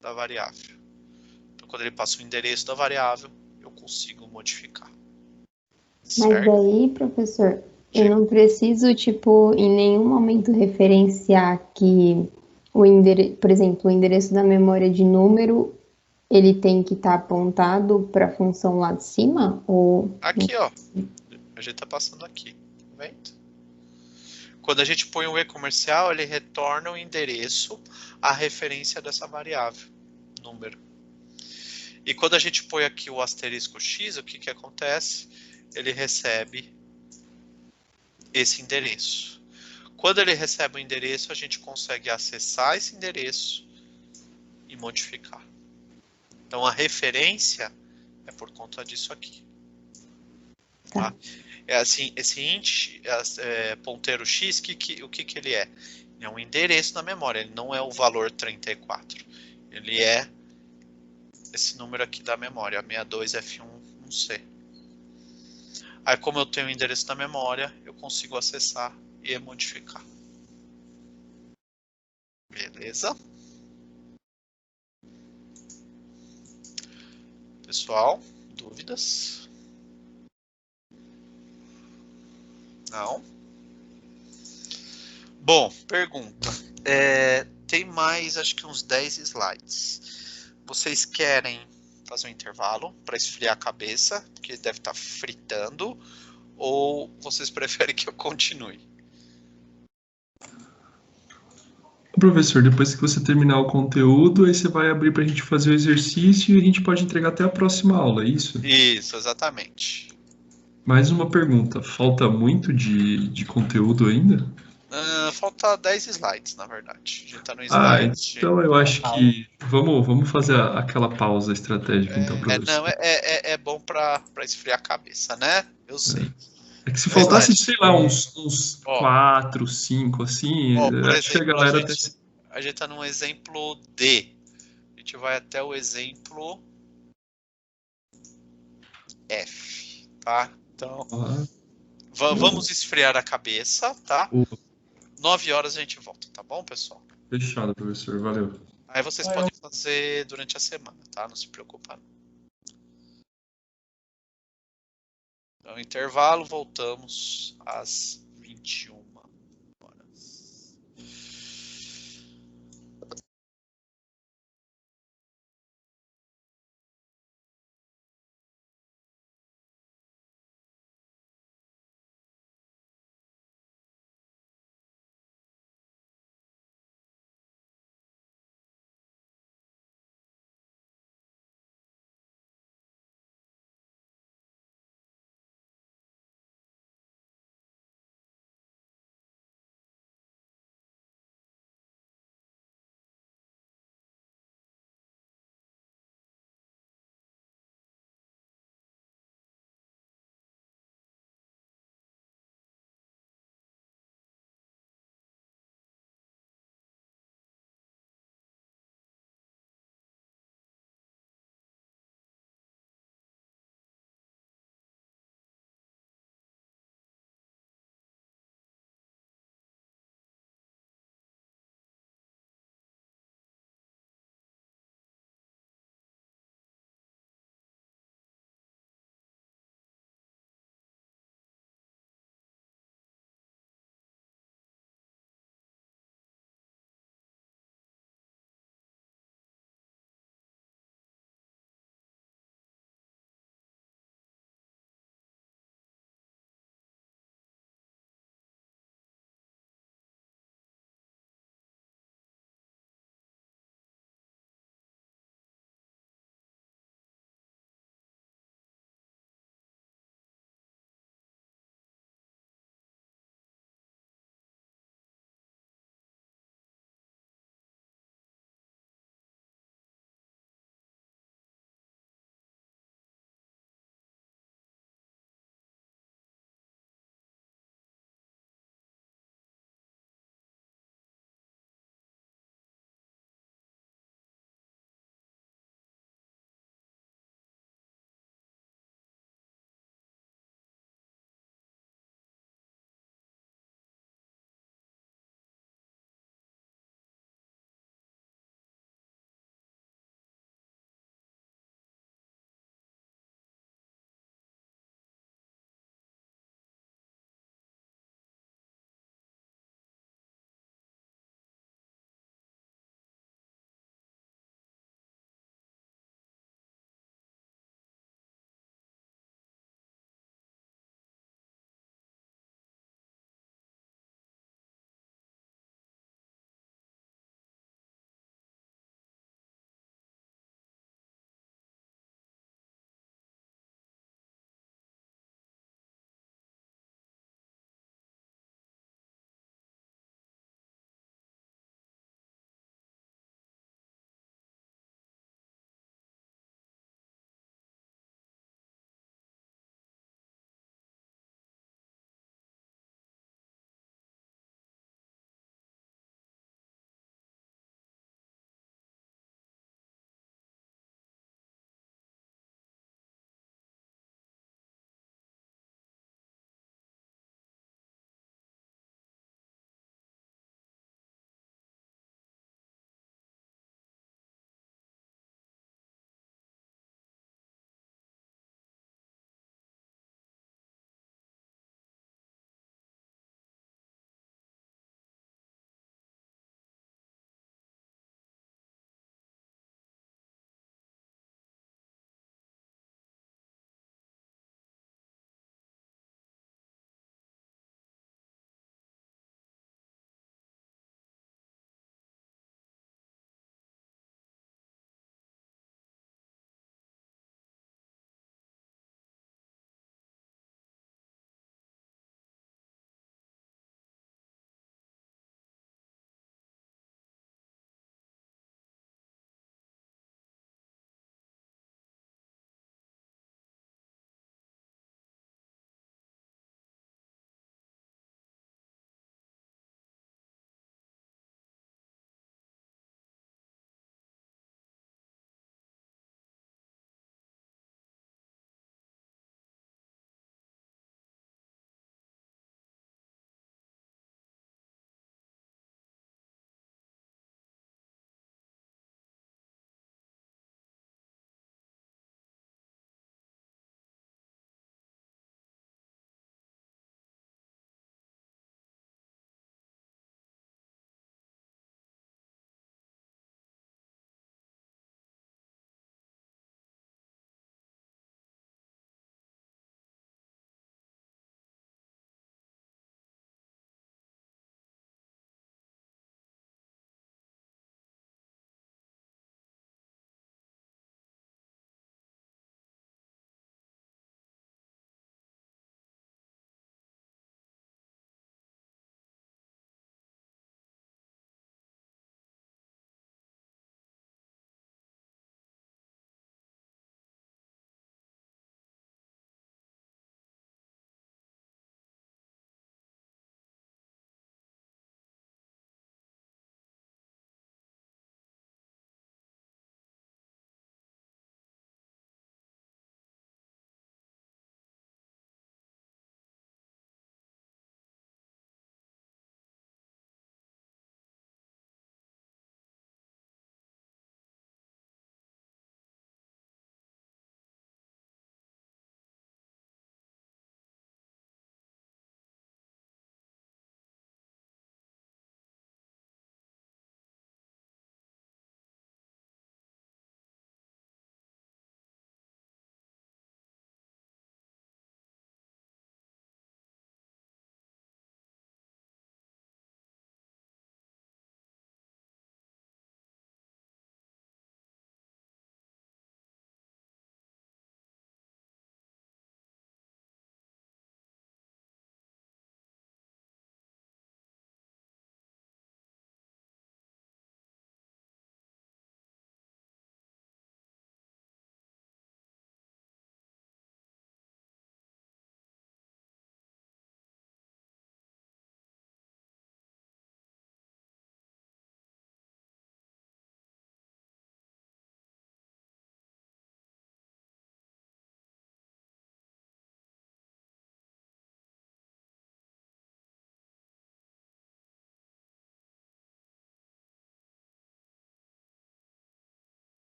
da variável. Quando ele passa o endereço da variável, eu consigo modificar. Certo? Mas daí, professor, eu não preciso, tipo, em nenhum momento referenciar que por exemplo, o endereço da memória de número, ele tem que estar apontado para a função lá de cima? Ou... Aqui, ó. A gente está passando aqui. Tá vendo? Quando a gente põe o E comercial, ele retorna o endereço, a referência dessa variável, número. E quando a gente põe aqui o asterisco X, o que acontece? Ele recebe esse endereço. Quando ele recebe o endereço, a gente consegue acessar esse endereço e modificar. Então, a referência é por conta disso aqui. Tá? É assim, esse int, ponteiro X, o que ele é? Ele é um endereço na memória, ele não é o valor 34. Ele é esse número aqui da memória, 62F1C. Aí, como eu tenho o endereço da memória, eu consigo acessar e modificar. Beleza? Pessoal, dúvidas? Não? Bom, pergunta. Tem mais, acho que uns 10 slides. Vocês querem fazer um intervalo para esfriar a cabeça, porque deve estar fritando, ou vocês preferem que eu continue? Professor, depois que você terminar o conteúdo, aí você vai abrir para a gente fazer o exercício e a gente pode entregar até a próxima aula, é isso? Isso, exatamente. Mais uma pergunta, falta muito de conteúdo ainda? Falta 10 slides, na verdade. A gente tá no slide... Então eu acho que vamos fazer aquela pausa estratégica, então, professor. Não, é bom para esfriar a cabeça, né? Eu sei. É que se faltasse, sei lá, uns 4, 5, assim, acho que a galera... A gente tá num exemplo D. A gente vai até o exemplo F, tá? Então, vamos esfriar a cabeça, tá? 9 horas a gente volta, tá bom, pessoal? Fechado, professor. Valeu. Aí vocês podem fazer durante a semana, tá? Não se preocupa. Então, intervalo, voltamos às 21.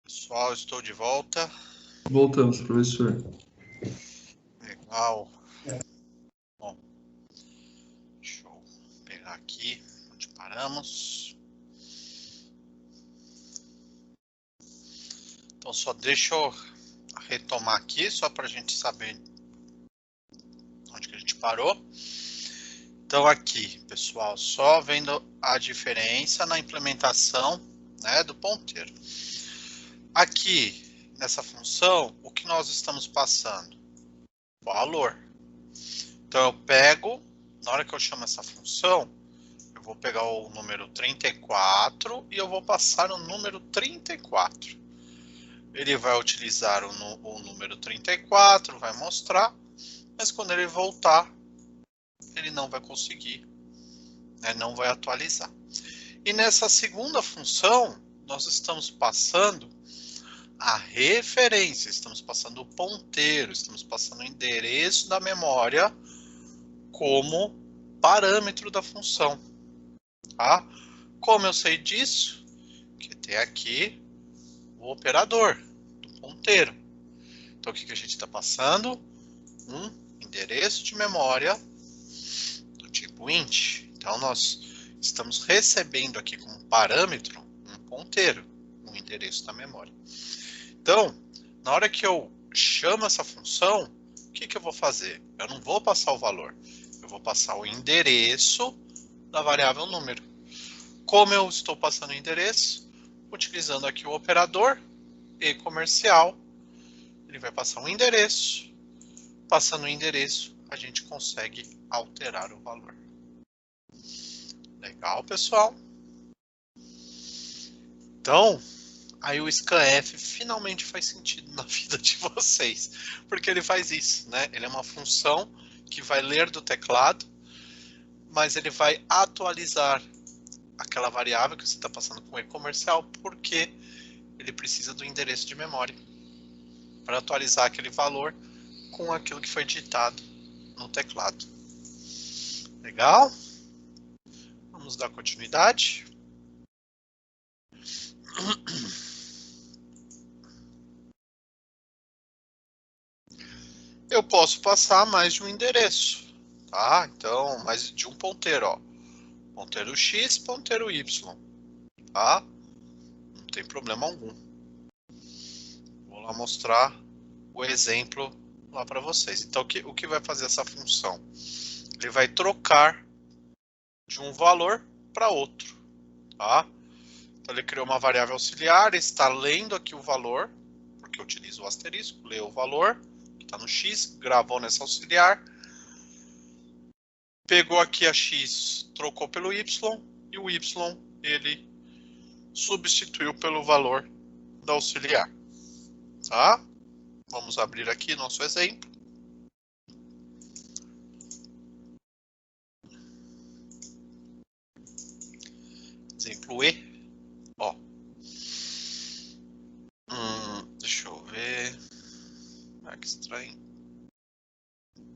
Pessoal, estou de volta. Voltamos, professor. Legal. Bom, deixa eu pegar aqui onde paramos. Então, só deixa eu retomar aqui, só para a gente saber onde que a gente parou. Então, aqui, pessoal, só vendo a diferença na implementação, né, do ponteiro. Aqui, nessa função, o que nós estamos passando? Valor. Então, eu pego, na hora que eu chamo essa função, eu vou pegar o número 34 e eu vou passar o número 34. Ele vai utilizar o número 34, vai mostrar, mas quando ele voltar, ele não vai conseguir, né, não vai atualizar. E nessa segunda função, nós estamos passando a referência, estamos passando o ponteiro, estamos passando o endereço da memória como parâmetro da função. Tá? Como eu sei disso? Que tem aqui o operador do ponteiro. Então, o que a gente está passando? Um endereço de memória do tipo int. Então, nós estamos recebendo aqui como parâmetro um ponteiro, um endereço da memória. Então, na hora que eu chamo essa função, o que eu vou fazer? Eu não vou passar o valor, eu vou passar o endereço da variável número. Como eu estou passando o endereço? Utilizando aqui o operador e comercial, ele vai passar um endereço. Passando o endereço, a gente consegue alterar o valor. Legal, pessoal? Então, aí o scanf finalmente faz sentido na vida de vocês, porque ele faz isso, né? Ele é uma função que vai ler do teclado, mas ele vai atualizar aquela variável que você está passando com o e-comercial, porque ele precisa do endereço de memória para atualizar aquele valor com aquilo que foi digitado no teclado. Legal? Vamos dar continuidade. Eu posso passar mais de um endereço, tá? Então, mais de um ponteiro, ó. Ponteiro X, ponteiro Y, tá? Não tem problema algum. Vou lá mostrar o exemplo lá para vocês. Então, o que vai fazer essa função? Ele vai trocar de um valor para outro, tá? Então, ele criou uma variável auxiliar, está lendo aqui o valor, porque eu utilizo o asterisco, leu o valor, que está no X, gravou nessa auxiliar, pegou aqui a X, trocou pelo Y, e o Y ele substituiu pelo valor da auxiliar, tá? Vamos abrir aqui nosso exemplo. Exemplo E, ó. Deixa eu ver. Ah, que estranho.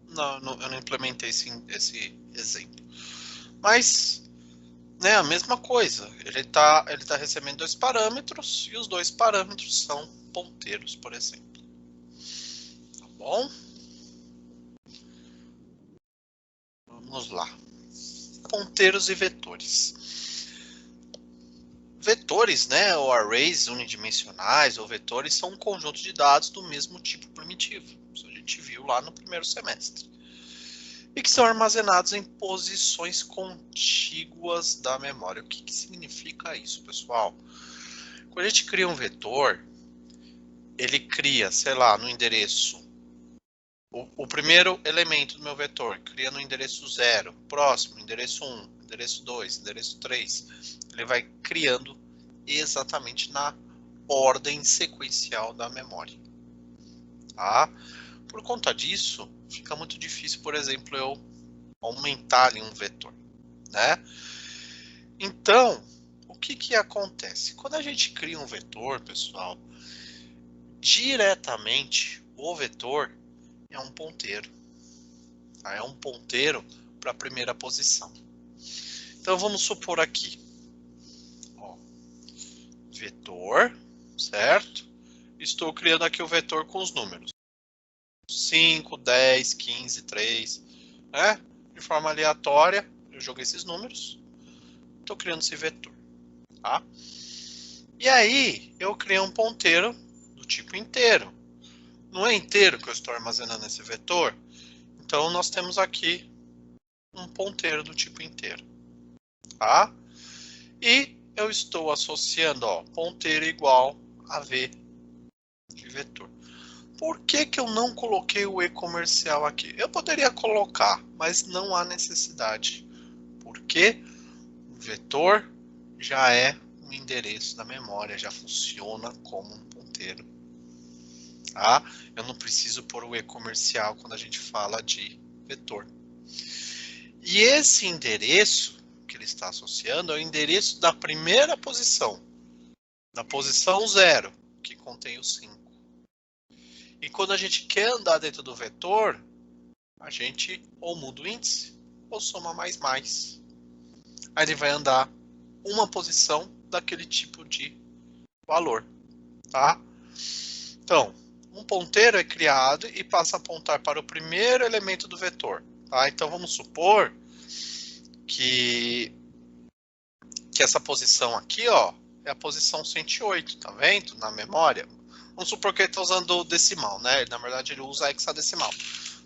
Não, eu não implementei esse exemplo. Mas, né, a mesma coisa. Ele tá recebendo dois parâmetros e os dois parâmetros são ponteiros, por exemplo. Tá bom? Vamos lá. Ponteiros e vetores. Vetores, né, ou arrays unidimensionais, ou vetores, são um conjunto de dados do mesmo tipo primitivo. Isso a gente viu lá no primeiro semestre. E que são armazenados em posições contíguas da memória. O que significa isso, pessoal? Quando a gente cria um vetor, ele cria, sei lá, no endereço, o primeiro elemento do meu vetor, cria no endereço 0, próximo, endereço 1, endereço 2, endereço 3, ele vai criando exatamente na ordem sequencial da memória. Tá? Por conta disso, fica muito difícil, por exemplo, eu aumentar ali um vetor, né? Então, o que acontece? Quando a gente cria um vetor, pessoal, diretamente o vetor é um ponteiro. Tá? É um ponteiro para a primeira posição. Então, vamos supor aqui, ó, vetor certo? Estou criando aqui o vetor com os números 5, 10, 15, 3, né? De forma aleatória, eu joguei esses números, estou criando esse vetor, tá? E aí, eu criei um ponteiro do tipo inteiro. Não é inteiro que eu estou armazenando esse vetor, então nós temos aqui um ponteiro do tipo inteiro, tá? E eu estou associando, ó, ponteiro igual a V de vetor. Por que que eu não coloquei o e-comercial aqui? Eu poderia colocar, mas não há necessidade. Porque o vetor já é um endereço da memória, já funciona como um ponteiro. Tá? Eu não preciso pôr o e-comercial quando a gente fala de vetor. E esse endereço que ele está associando é o endereço da primeira posição, da posição 0, que contém o 5. E quando a gente quer andar dentro do vetor, a gente ou muda o índice ou soma mais. Aí ele vai andar uma posição daquele tipo de valor, tá? Então, um ponteiro é criado e passa a apontar para o primeiro elemento do vetor, tá? Então vamos supor que essa posição aqui, ó, é a posição 108, tá vendo? Na memória. Vamos supor que ele está usando o decimal, né? Na verdade, ele usa hexadecimal.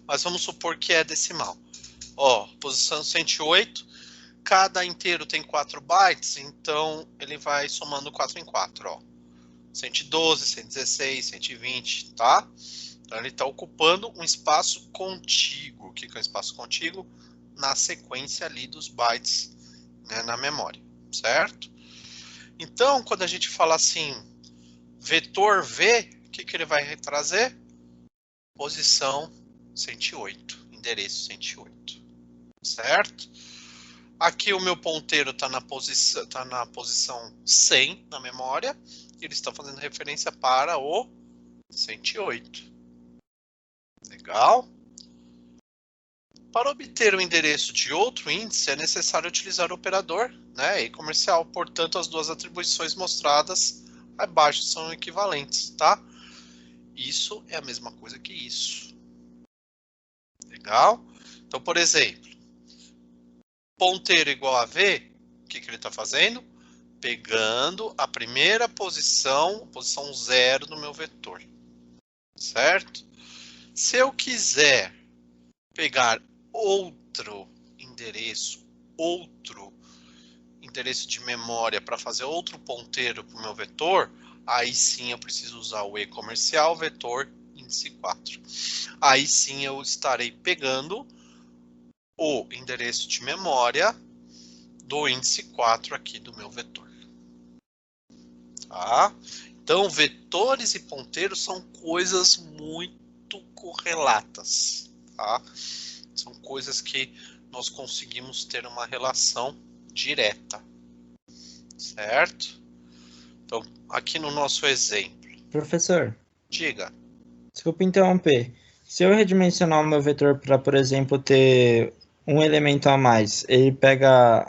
Mas vamos supor que é decimal. Ó, posição 108. Cada inteiro tem 4 bytes, então ele vai somando 4 em 4, ó. 112, 116, 120, tá? Então ele está ocupando um espaço contíguo. O que é um espaço contíguo? Na sequência ali dos bytes, né, na memória, certo? Então, quando a gente fala assim, vetor V, o que ele vai trazer? Posição 108, endereço 108, certo? Aqui o meu ponteiro está na posição 100 na memória, e ele está fazendo referência para o 108. Legal? Para obter o endereço de outro índice, é necessário utilizar o operador, né, e-comercial. Portanto, as duas atribuições mostradas abaixo são equivalentes, tá? Isso é a mesma coisa que isso. Legal? Então, por exemplo, ponteiro igual a V, o que ele está fazendo? Pegando a primeira posição 0 do meu vetor, certo? Se eu quiser pegar outro endereço de memória para fazer outro ponteiro para o meu vetor, aí sim eu preciso usar o e-comercial vetor índice 4. Aí sim eu estarei pegando o endereço de memória do índice 4 aqui do meu vetor. Tá? Então, vetores e ponteiros são coisas muito correlatas. Tá? São coisas que nós conseguimos ter uma relação direta. Certo? Então, aqui no nosso exemplo. Professor, Diga. desculpa interromper. Se eu redimensionar o meu vetor para, por exemplo, ter um elemento a mais, ele pega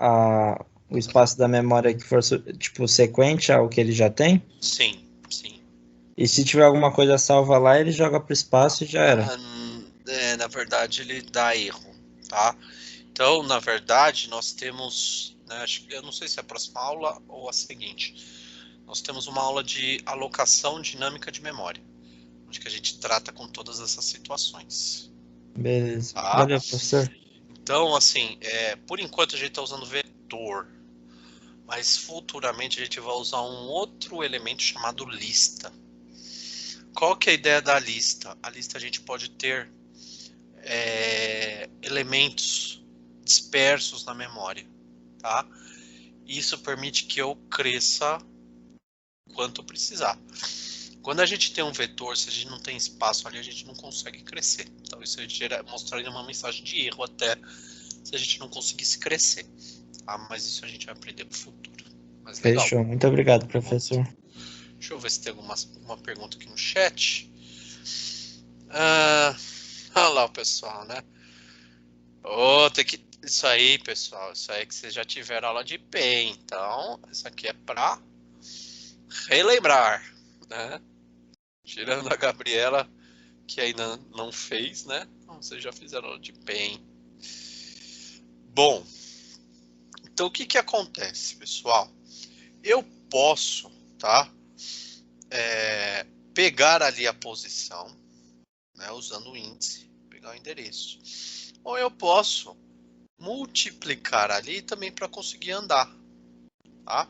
o espaço da memória que for tipo sequente ao que ele já tem? Sim, sim. E se tiver alguma coisa salva lá, ele joga para o espaço e já era. Na verdade, ele dá erro, tá? Então, na verdade, nós temos, né, eu não sei se é a próxima aula ou a seguinte, nós temos uma aula de alocação dinâmica de memória, onde que a gente trata com todas essas situações. Beleza. Tá? Valeu, professor. Então, assim, por enquanto a gente está usando vetor, mas futuramente a gente vai usar um outro elemento chamado lista. Qual que é a ideia da lista? A lista a gente pode ter elementos dispersos na memória, tá? Isso permite que eu cresça quanto precisar. Quando a gente tem um vetor, se a gente não tem espaço ali, a gente não consegue crescer. Então isso mostraria uma mensagem de erro até se a gente não conseguisse crescer. Tá? Mas isso a gente vai aprender para o futuro. Mas legal. Fechou. Muito obrigado, professor. Deixa eu ver se tem alguma pergunta aqui no chat. Olha lá o pessoal, né? Isso aí, pessoal. Isso aí que vocês já tiveram aula de IP. Então, isso aqui é para relembrar. né? Tirando a Gabriela, que ainda não fez, né? Não, vocês já fizeram de bem. Bom, então o que que acontece, pessoal? Eu posso, tá? Pegar ali a posição, né? Usando o índice, pegar o endereço. Ou eu posso multiplicar ali também para conseguir andar, tá?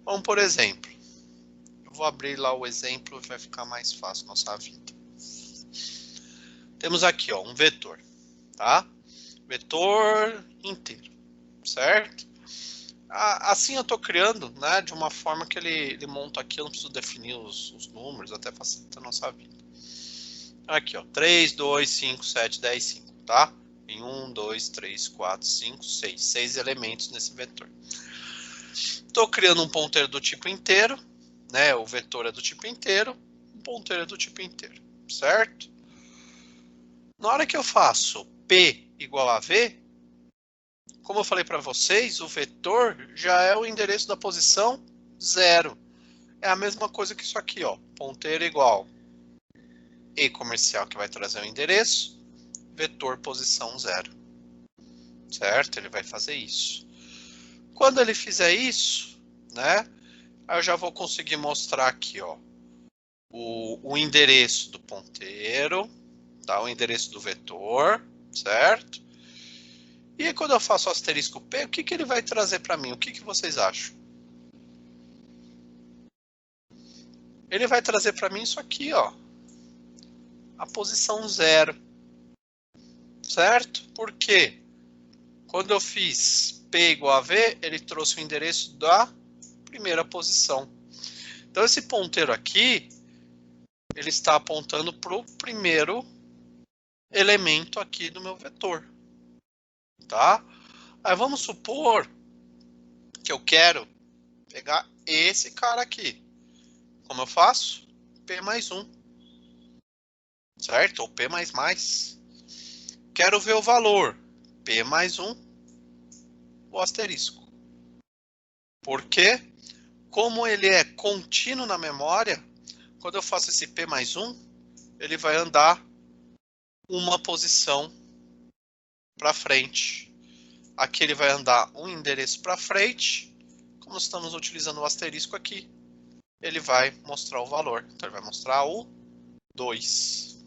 Vamos, por exemplo, eu vou abrir lá o exemplo e vai ficar mais fácil nossa vida. Temos aqui, ó, um vetor, tá? Vetor inteiro, certo? Assim eu estou criando, né, de uma forma que ele monta aqui, eu não preciso definir os números, até facilita a nossa vida. Aqui, ó, 3, 2, 5, 7, 10, 5, tá? Em 1, 2, 3, 4, 5, 6. 6 elementos nesse vetor. Estou criando um ponteiro do tipo inteiro, né? O vetor é do tipo inteiro, o ponteiro é do tipo inteiro, certo? Na hora que eu faço P igual a V, como eu falei para vocês, o vetor já é o endereço da posição 0. É a mesma coisa que isso aqui, ó. Ponteiro igual E comercial, que vai trazer o endereço, vetor posição 0. Certo? Ele vai fazer isso. Quando ele fizer isso, né? Aí eu já vou conseguir mostrar aqui, ó, o endereço do ponteiro, tá? O endereço do vetor, certo? E aí, quando eu faço o asterisco P, o que que ele vai trazer para mim? O que que vocês acham? Ele vai trazer para mim isso aqui, ó. A posição 0. Certo? Por quê? Quando eu fiz P igual a V, ele trouxe o endereço da primeira posição. Então, esse ponteiro aqui, ele está apontando para o primeiro elemento aqui do meu vetor. Tá? Aí vamos supor que eu quero pegar esse cara aqui. Como eu faço? P mais 1. Certo? Ou P mais mais. Quero ver o valor. P mais 1. O asterisco. Por quê? Como ele é contínuo na memória, quando eu faço esse P mais 1, ele vai andar uma posição para frente. Aqui ele vai andar um endereço para frente. Como estamos utilizando o asterisco aqui, ele vai mostrar o valor. Então ele vai mostrar o 2.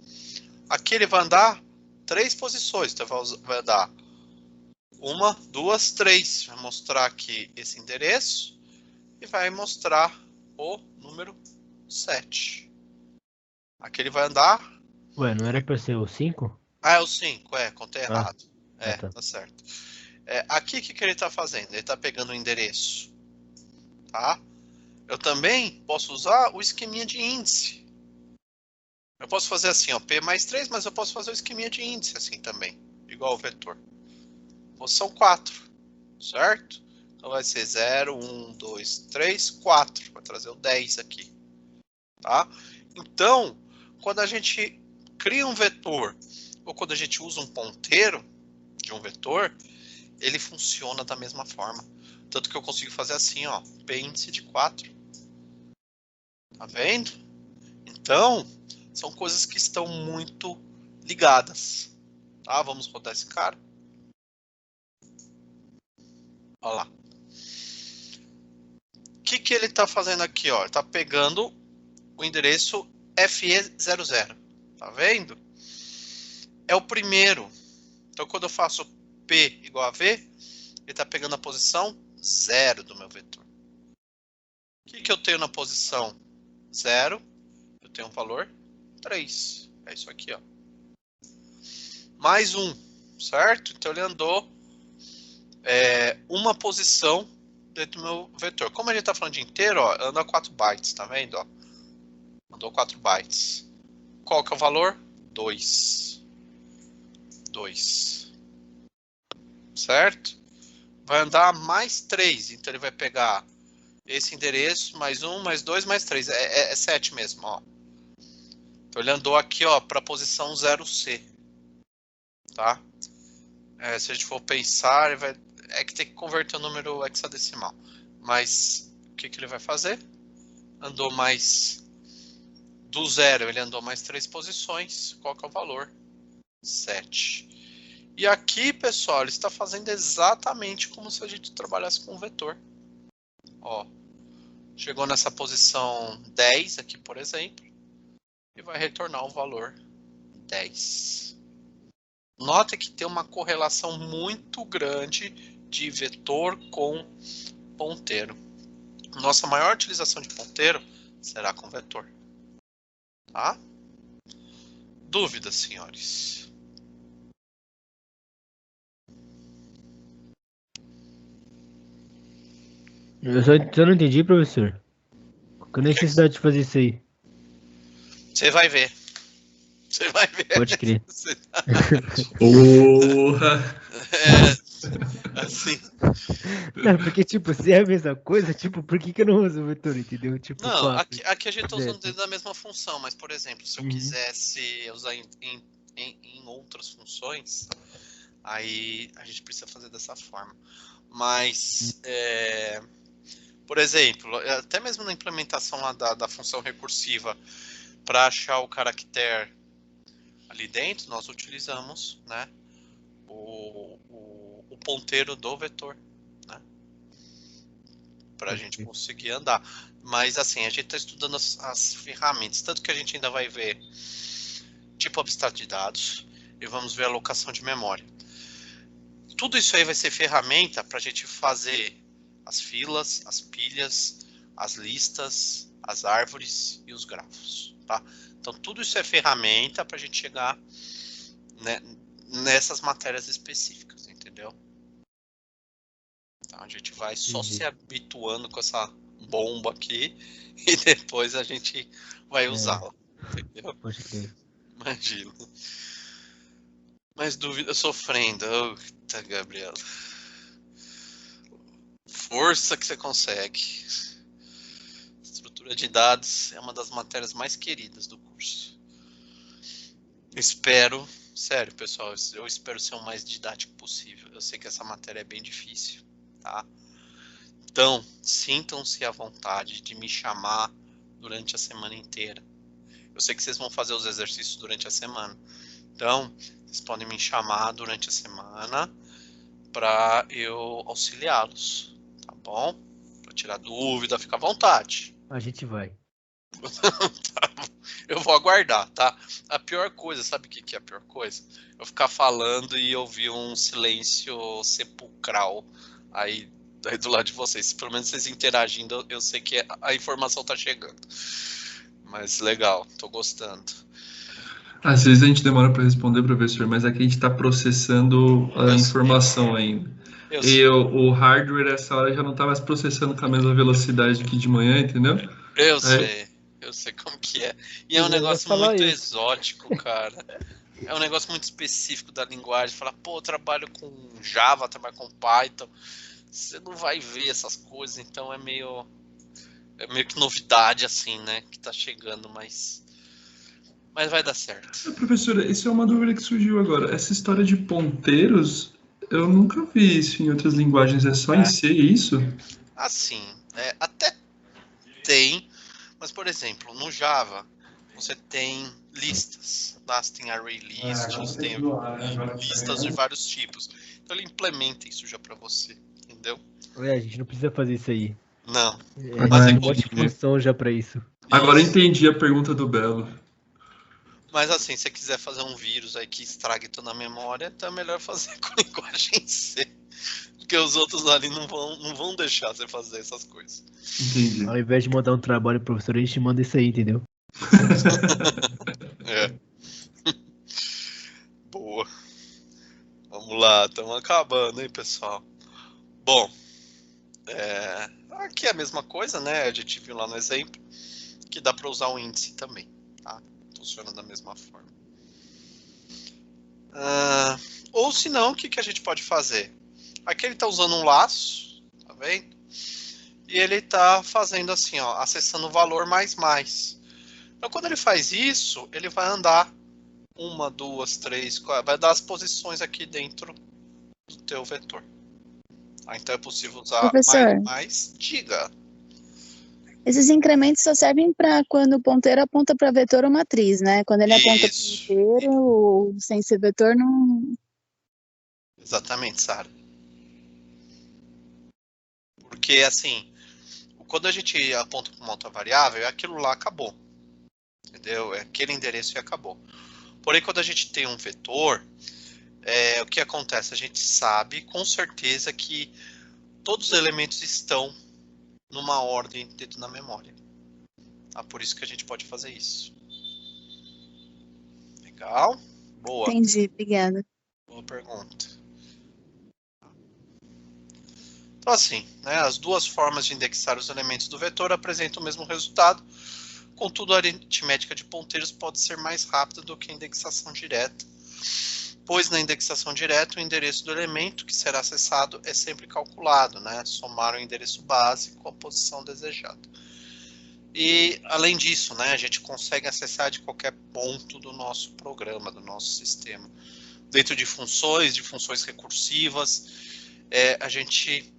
Aqui ele vai andar 3 posições. Então vai andar 1, 2, 3. Vai mostrar aqui esse endereço e vai mostrar o número 7. Aqui ele vai andar... Ué, não era para ser o 5? Ah, é o 5. Contei errado. Tá. Tá certo. Aqui o que ele está fazendo? Ele está pegando o endereço. Tá? Eu também posso usar o esqueminha de índice. Eu posso fazer assim, ó, P mais 3, mas eu posso fazer o esqueminha de índice assim também. Igual ao vetor. Posição 4. Certo? Então vai ser 0, 1, 2, 3, 4. Vai trazer o 10 aqui. Tá? Então, quando a gente cria um vetor, ou quando a gente usa um ponteiro de um vetor, ele funciona da mesma forma. Tanto que eu consigo fazer assim, ó, P índice de 4. Tá vendo? Então, são coisas que estão muito ligadas. Tá? Vamos rodar esse cara. Olha lá. O que ele está fazendo aqui? Ó? Ele está pegando o endereço FE00. Tá vendo? É o primeiro. Então, quando eu faço P igual a V, ele está pegando a posição 0 do meu vetor. O que eu tenho na posição 0? Eu tenho um valor 3. É isso aqui, ó. Mais 1, certo? Então ele andou uma posição dentro do meu vetor. Como ele está falando de inteiro, ó, anda 4 bytes, tá vendo? Ó? Andou 4 bytes. Qual que é o valor? 2. 2. Certo? Vai andar mais 3. Então ele vai pegar esse endereço, mais 1, mais 2, mais 3. É 7 mesmo, ó. Então ele andou aqui, ó, para a posição 0C. Tá? Se a gente for pensar, ele vai... é que tem que converter o número hexadecimal. Mas o que ele vai fazer? andou mais do 0, ele andou mais 3 posições. Qual que é o valor? 7. E aqui, pessoal, ele está fazendo exatamente como se a gente trabalhasse com um vetor. Ó, chegou nessa posição 10 aqui, por exemplo, e vai retornar o valor 10. Nota que tem uma correlação muito grande de vetor com ponteiro. Nossa maior utilização de ponteiro será com vetor. Tá? Dúvidas, senhores? Eu só não entendi, professor. Qual a necessidade de fazer isso aí? Você vai ver. Você vai ver. Pode crer. Porra! Assim. Não, porque, tipo, se é a mesma coisa, tipo, por que eu não uso o vetor, entendeu? Tipo, Não, 4. aqui a gente está usando dentro da mesma função, mas, por exemplo, se eu Uhum. quisesse usar em outras funções, aí a gente precisa fazer dessa forma. Mas, por exemplo, até mesmo na implementação lá da função recursiva, para achar o caractere ali dentro, nós utilizamos, né, o ponteiro do vetor, né, para a gente conseguir andar. Mas assim, a gente está estudando as ferramentas, tanto que a gente ainda vai ver tipo abstrato de dados e vamos ver alocação de memória. Tudo isso aí vai ser ferramenta para a gente fazer as filas, as pilhas, as listas, as árvores e os grafos, tá? Então tudo isso é ferramenta para a gente chegar, né, nessas matérias específicas, entendeu? Então a gente vai só se habituando com essa bomba aqui e depois a gente vai usá-la, entendeu? Pode crer. Imagina. Mais dúvida sofrendo. Eita, Gabriela. Força que você consegue. Estrutura de dados é uma das matérias mais queridas do curso. Espero, sério, pessoal, eu espero ser o mais didático possível. Eu sei que essa matéria é bem difícil, tá? Então, sintam-se à vontade de me chamar durante a semana inteira. Eu sei que vocês vão fazer os exercícios durante a semana. Então, vocês podem me chamar durante a semana para eu auxiliá-los, tá bom? Para tirar dúvida, fica à vontade. A gente vai. Tá bom. Eu vou aguardar, tá? A pior coisa, sabe o que é a pior coisa? Eu ficar falando e ouvir um silêncio sepulcral aí do lado de vocês. Pelo menos vocês interagindo, eu sei que a informação tá chegando. Mas legal, tô gostando. Às vezes a gente demora para responder, professor, mas aqui a gente está processando a informação ainda. E o hardware, essa hora, já não está mais processando com a mesma velocidade que de manhã, entendeu? Eu sei como que é. E é um negócio muito exótico, cara. É um negócio muito específico da linguagem. Falar, pô, eu trabalho com Java, trabalho com Python. Você não vai ver essas coisas, então é meio que novidade, assim, né? Que tá chegando, mas vai dar certo. Professora, isso é uma dúvida que surgiu agora. Essa história de ponteiros, eu nunca vi isso em outras linguagens. É só em C isso? Assim, até tem, mas, por exemplo, no Java, você tem listas. Lá você tem array lists, tem listas de vários tipos. Então ele implementa isso já para você, entendeu? A gente não precisa fazer isso aí. Não. Mas tem um monte de função já para isso. Agora eu entendi a pergunta do Belo. Mas assim, se você quiser fazer um vírus aí que estrague toda a memória, então é melhor fazer com linguagem C. Porque os outros ali não vão deixar você fazer essas coisas. Entendi. Ao invés de mandar um trabalho pro professor, a gente manda isso aí, entendeu? Boa. Vamos lá, estamos acabando, hein, pessoal. Bom, aqui é a mesma coisa, né? A gente viu lá no exemplo que dá para usar o índice também, tá? Funciona da mesma forma. Ou se não, o que a gente pode fazer? Aqui ele está usando um laço, tá vendo? E ele está fazendo assim, ó, acessando o valor mais. Então, quando ele faz isso, ele vai andar 1, 2, 3, 4, vai dar as posições aqui dentro do teu vetor. Então é possível usar Professor. mais. Diga. Esses incrementos só servem para quando o ponteiro aponta para vetor ou matriz, né? Quando ele aponta para Isso. inteiro, sem ser vetor, não. Exatamente, Sara. Porque, assim, quando a gente aponta para uma outra variável, aquilo lá acabou. Entendeu? É aquele endereço e acabou. Porém, quando a gente tem um vetor, o que acontece? A gente sabe com certeza que todos os elementos estão numa ordem dentro da memória. Tá? Por isso que a gente pode fazer isso. Legal? Boa. Entendi, obrigada. Boa pergunta. Então, assim, né, as duas formas de indexar os elementos do vetor apresentam o mesmo resultado. Contudo, a aritmética de ponteiros pode ser mais rápida do que a indexação direta, pois na indexação direta o endereço do elemento que será acessado é sempre calculado, né? Somar o endereço base com a posição desejada. E, além disso, né, a gente consegue acessar de qualquer ponto do nosso programa, do nosso sistema. Dentro de funções recursivas, a gente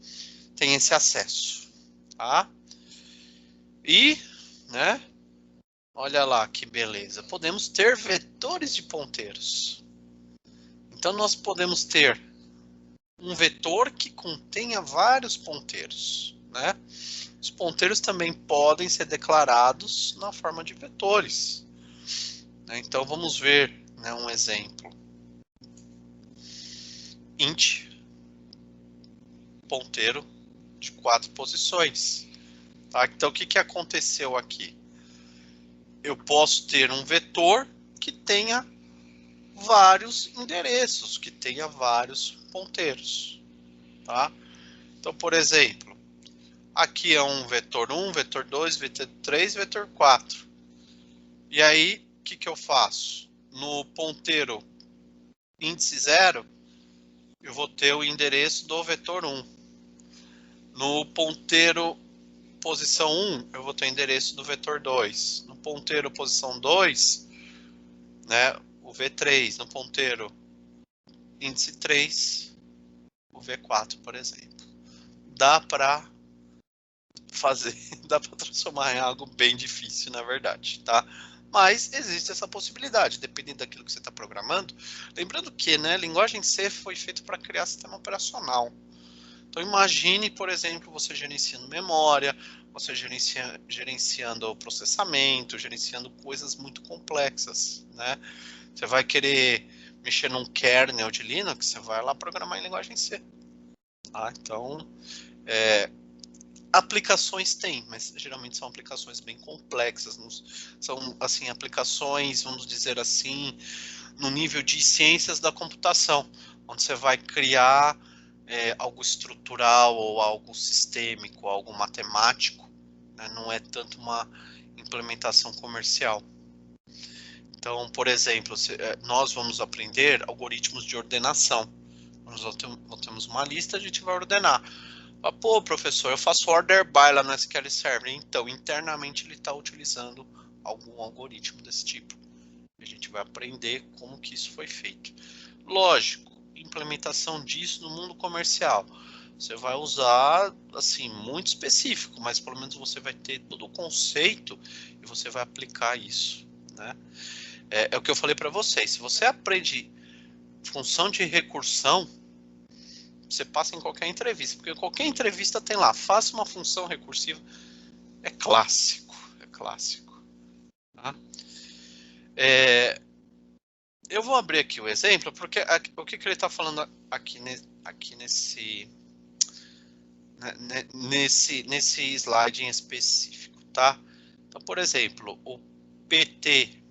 tem esse acesso. Tá? E, né, olha lá que beleza, podemos ter vetores de ponteiros. Então, nós podemos ter um vetor que contenha vários ponteiros, né? Os ponteiros também podem ser declarados na forma de vetores. Então, vamos ver, né, um exemplo. Int, ponteiro de 4 posições. Tá? Então, o que aconteceu aqui? Eu posso ter um vetor que tenha vários endereços, que tenha vários ponteiros. Tá? Então, por exemplo, aqui é um vetor 1, vetor 2, vetor 3, vetor 4. E aí, o que eu faço? No ponteiro índice 0, eu vou ter o endereço do vetor 1. No ponteiro posição 1, eu vou ter o endereço do vetor 2. No ponteiro posição 2, né, o V3. No ponteiro índice 3, o V4, por exemplo. Dá para fazer, dá para transformar em algo bem difícil, na verdade, tá? Mas existe essa possibilidade, dependendo daquilo que você está programando. Lembrando que, né, linguagem C foi feita para criar sistema operacional. Então imagine, por exemplo, você gerenciando memória, você gerenciando o processamento, gerenciando coisas muito complexas, né? Você vai querer mexer num kernel de Linux, você vai lá programar em linguagem C. Tá? Então, aplicações tem, mas geralmente são aplicações bem complexas, são assim aplicações, vamos dizer assim, no nível de ciências da computação, onde você vai criar algo estrutural ou algo sistêmico, algo matemático, né? Não é tanto uma implementação comercial. Então, por exemplo, nós vamos aprender algoritmos de ordenação. Nós temos uma lista, a gente vai ordenar. Pô, professor, eu faço order by lá no SQL Server. Então, internamente ele está utilizando algum algoritmo desse tipo. A gente vai aprender como que isso foi feito. Lógico, implementação disso no mundo comercial. Você vai usar, assim, muito específico, mas pelo menos você vai ter todo o conceito e você vai aplicar isso, né? É o que eu falei para vocês. Se você aprende função de recursão, você passa em qualquer entrevista, porque qualquer entrevista tem lá, faça uma função recursiva, é clássico, tá? Eu vou abrir aqui o exemplo, porque o que ele está falando aqui nesse slide em específico, tá? Então, por exemplo, o PT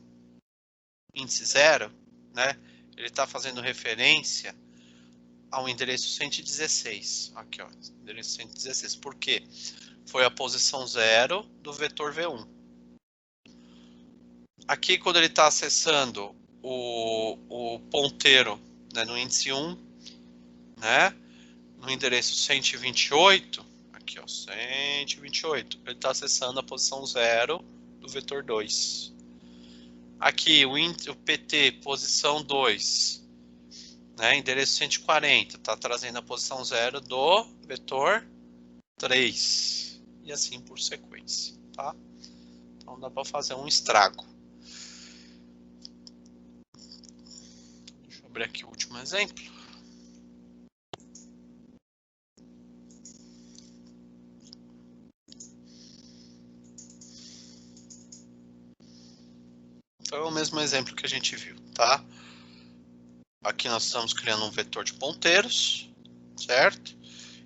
índice 0, né? Ele está fazendo referência ao endereço 116. Aqui, ó, endereço 116. Por quê? Foi a posição 0 do vetor V1. Aqui, quando ele está acessando o ponteiro, né, no índice 1, né, no endereço 128, aqui, ó, 128, ele está acessando a posição 0 do vetor 2. Aqui, o PT, posição 2, né, endereço 140, está trazendo a posição 0 do vetor 3. E assim por sequência. tá? Então dá para fazer um estrago. Deixa eu abrir aqui o último exemplo. Então é o mesmo exemplo que a gente viu, tá? Aqui nós estamos criando um vetor de ponteiros, certo?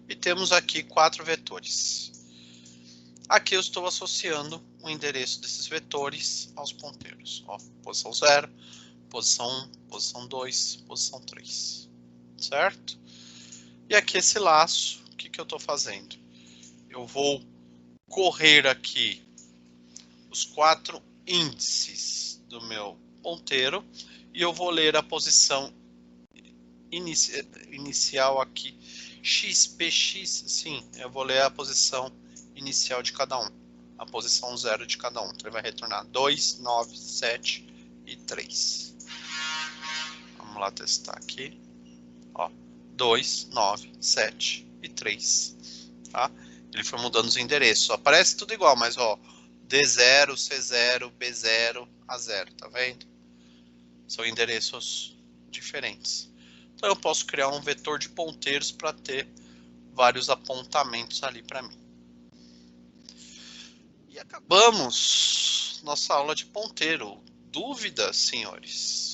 E temos aqui 4 vetores. Aqui eu estou associando o endereço desses vetores aos ponteiros. Ó, posição 0, posição 1, posição 2, posição 3. Certo? E aqui esse laço, o que eu estou fazendo? Eu vou correr aqui os 4 índices do meu ponteiro e eu vou ler a posição inicial aqui, XPX, sim, eu vou ler a posição inicial de cada um, a posição 0 de cada um. Então ele vai retornar 2, 9, 7 e 3. Vamos lá testar aqui. Ó, 2, 9, 7 e 3. Tá? Ele foi mudando os endereços. Aparece tudo igual, mas ó, D0, C0, B0, A0, tá vendo? São endereços diferentes. Então eu posso criar um vetor de ponteiros para ter vários apontamentos ali para mim. E acabamos nossa aula de ponteiro. Dúvidas, senhores?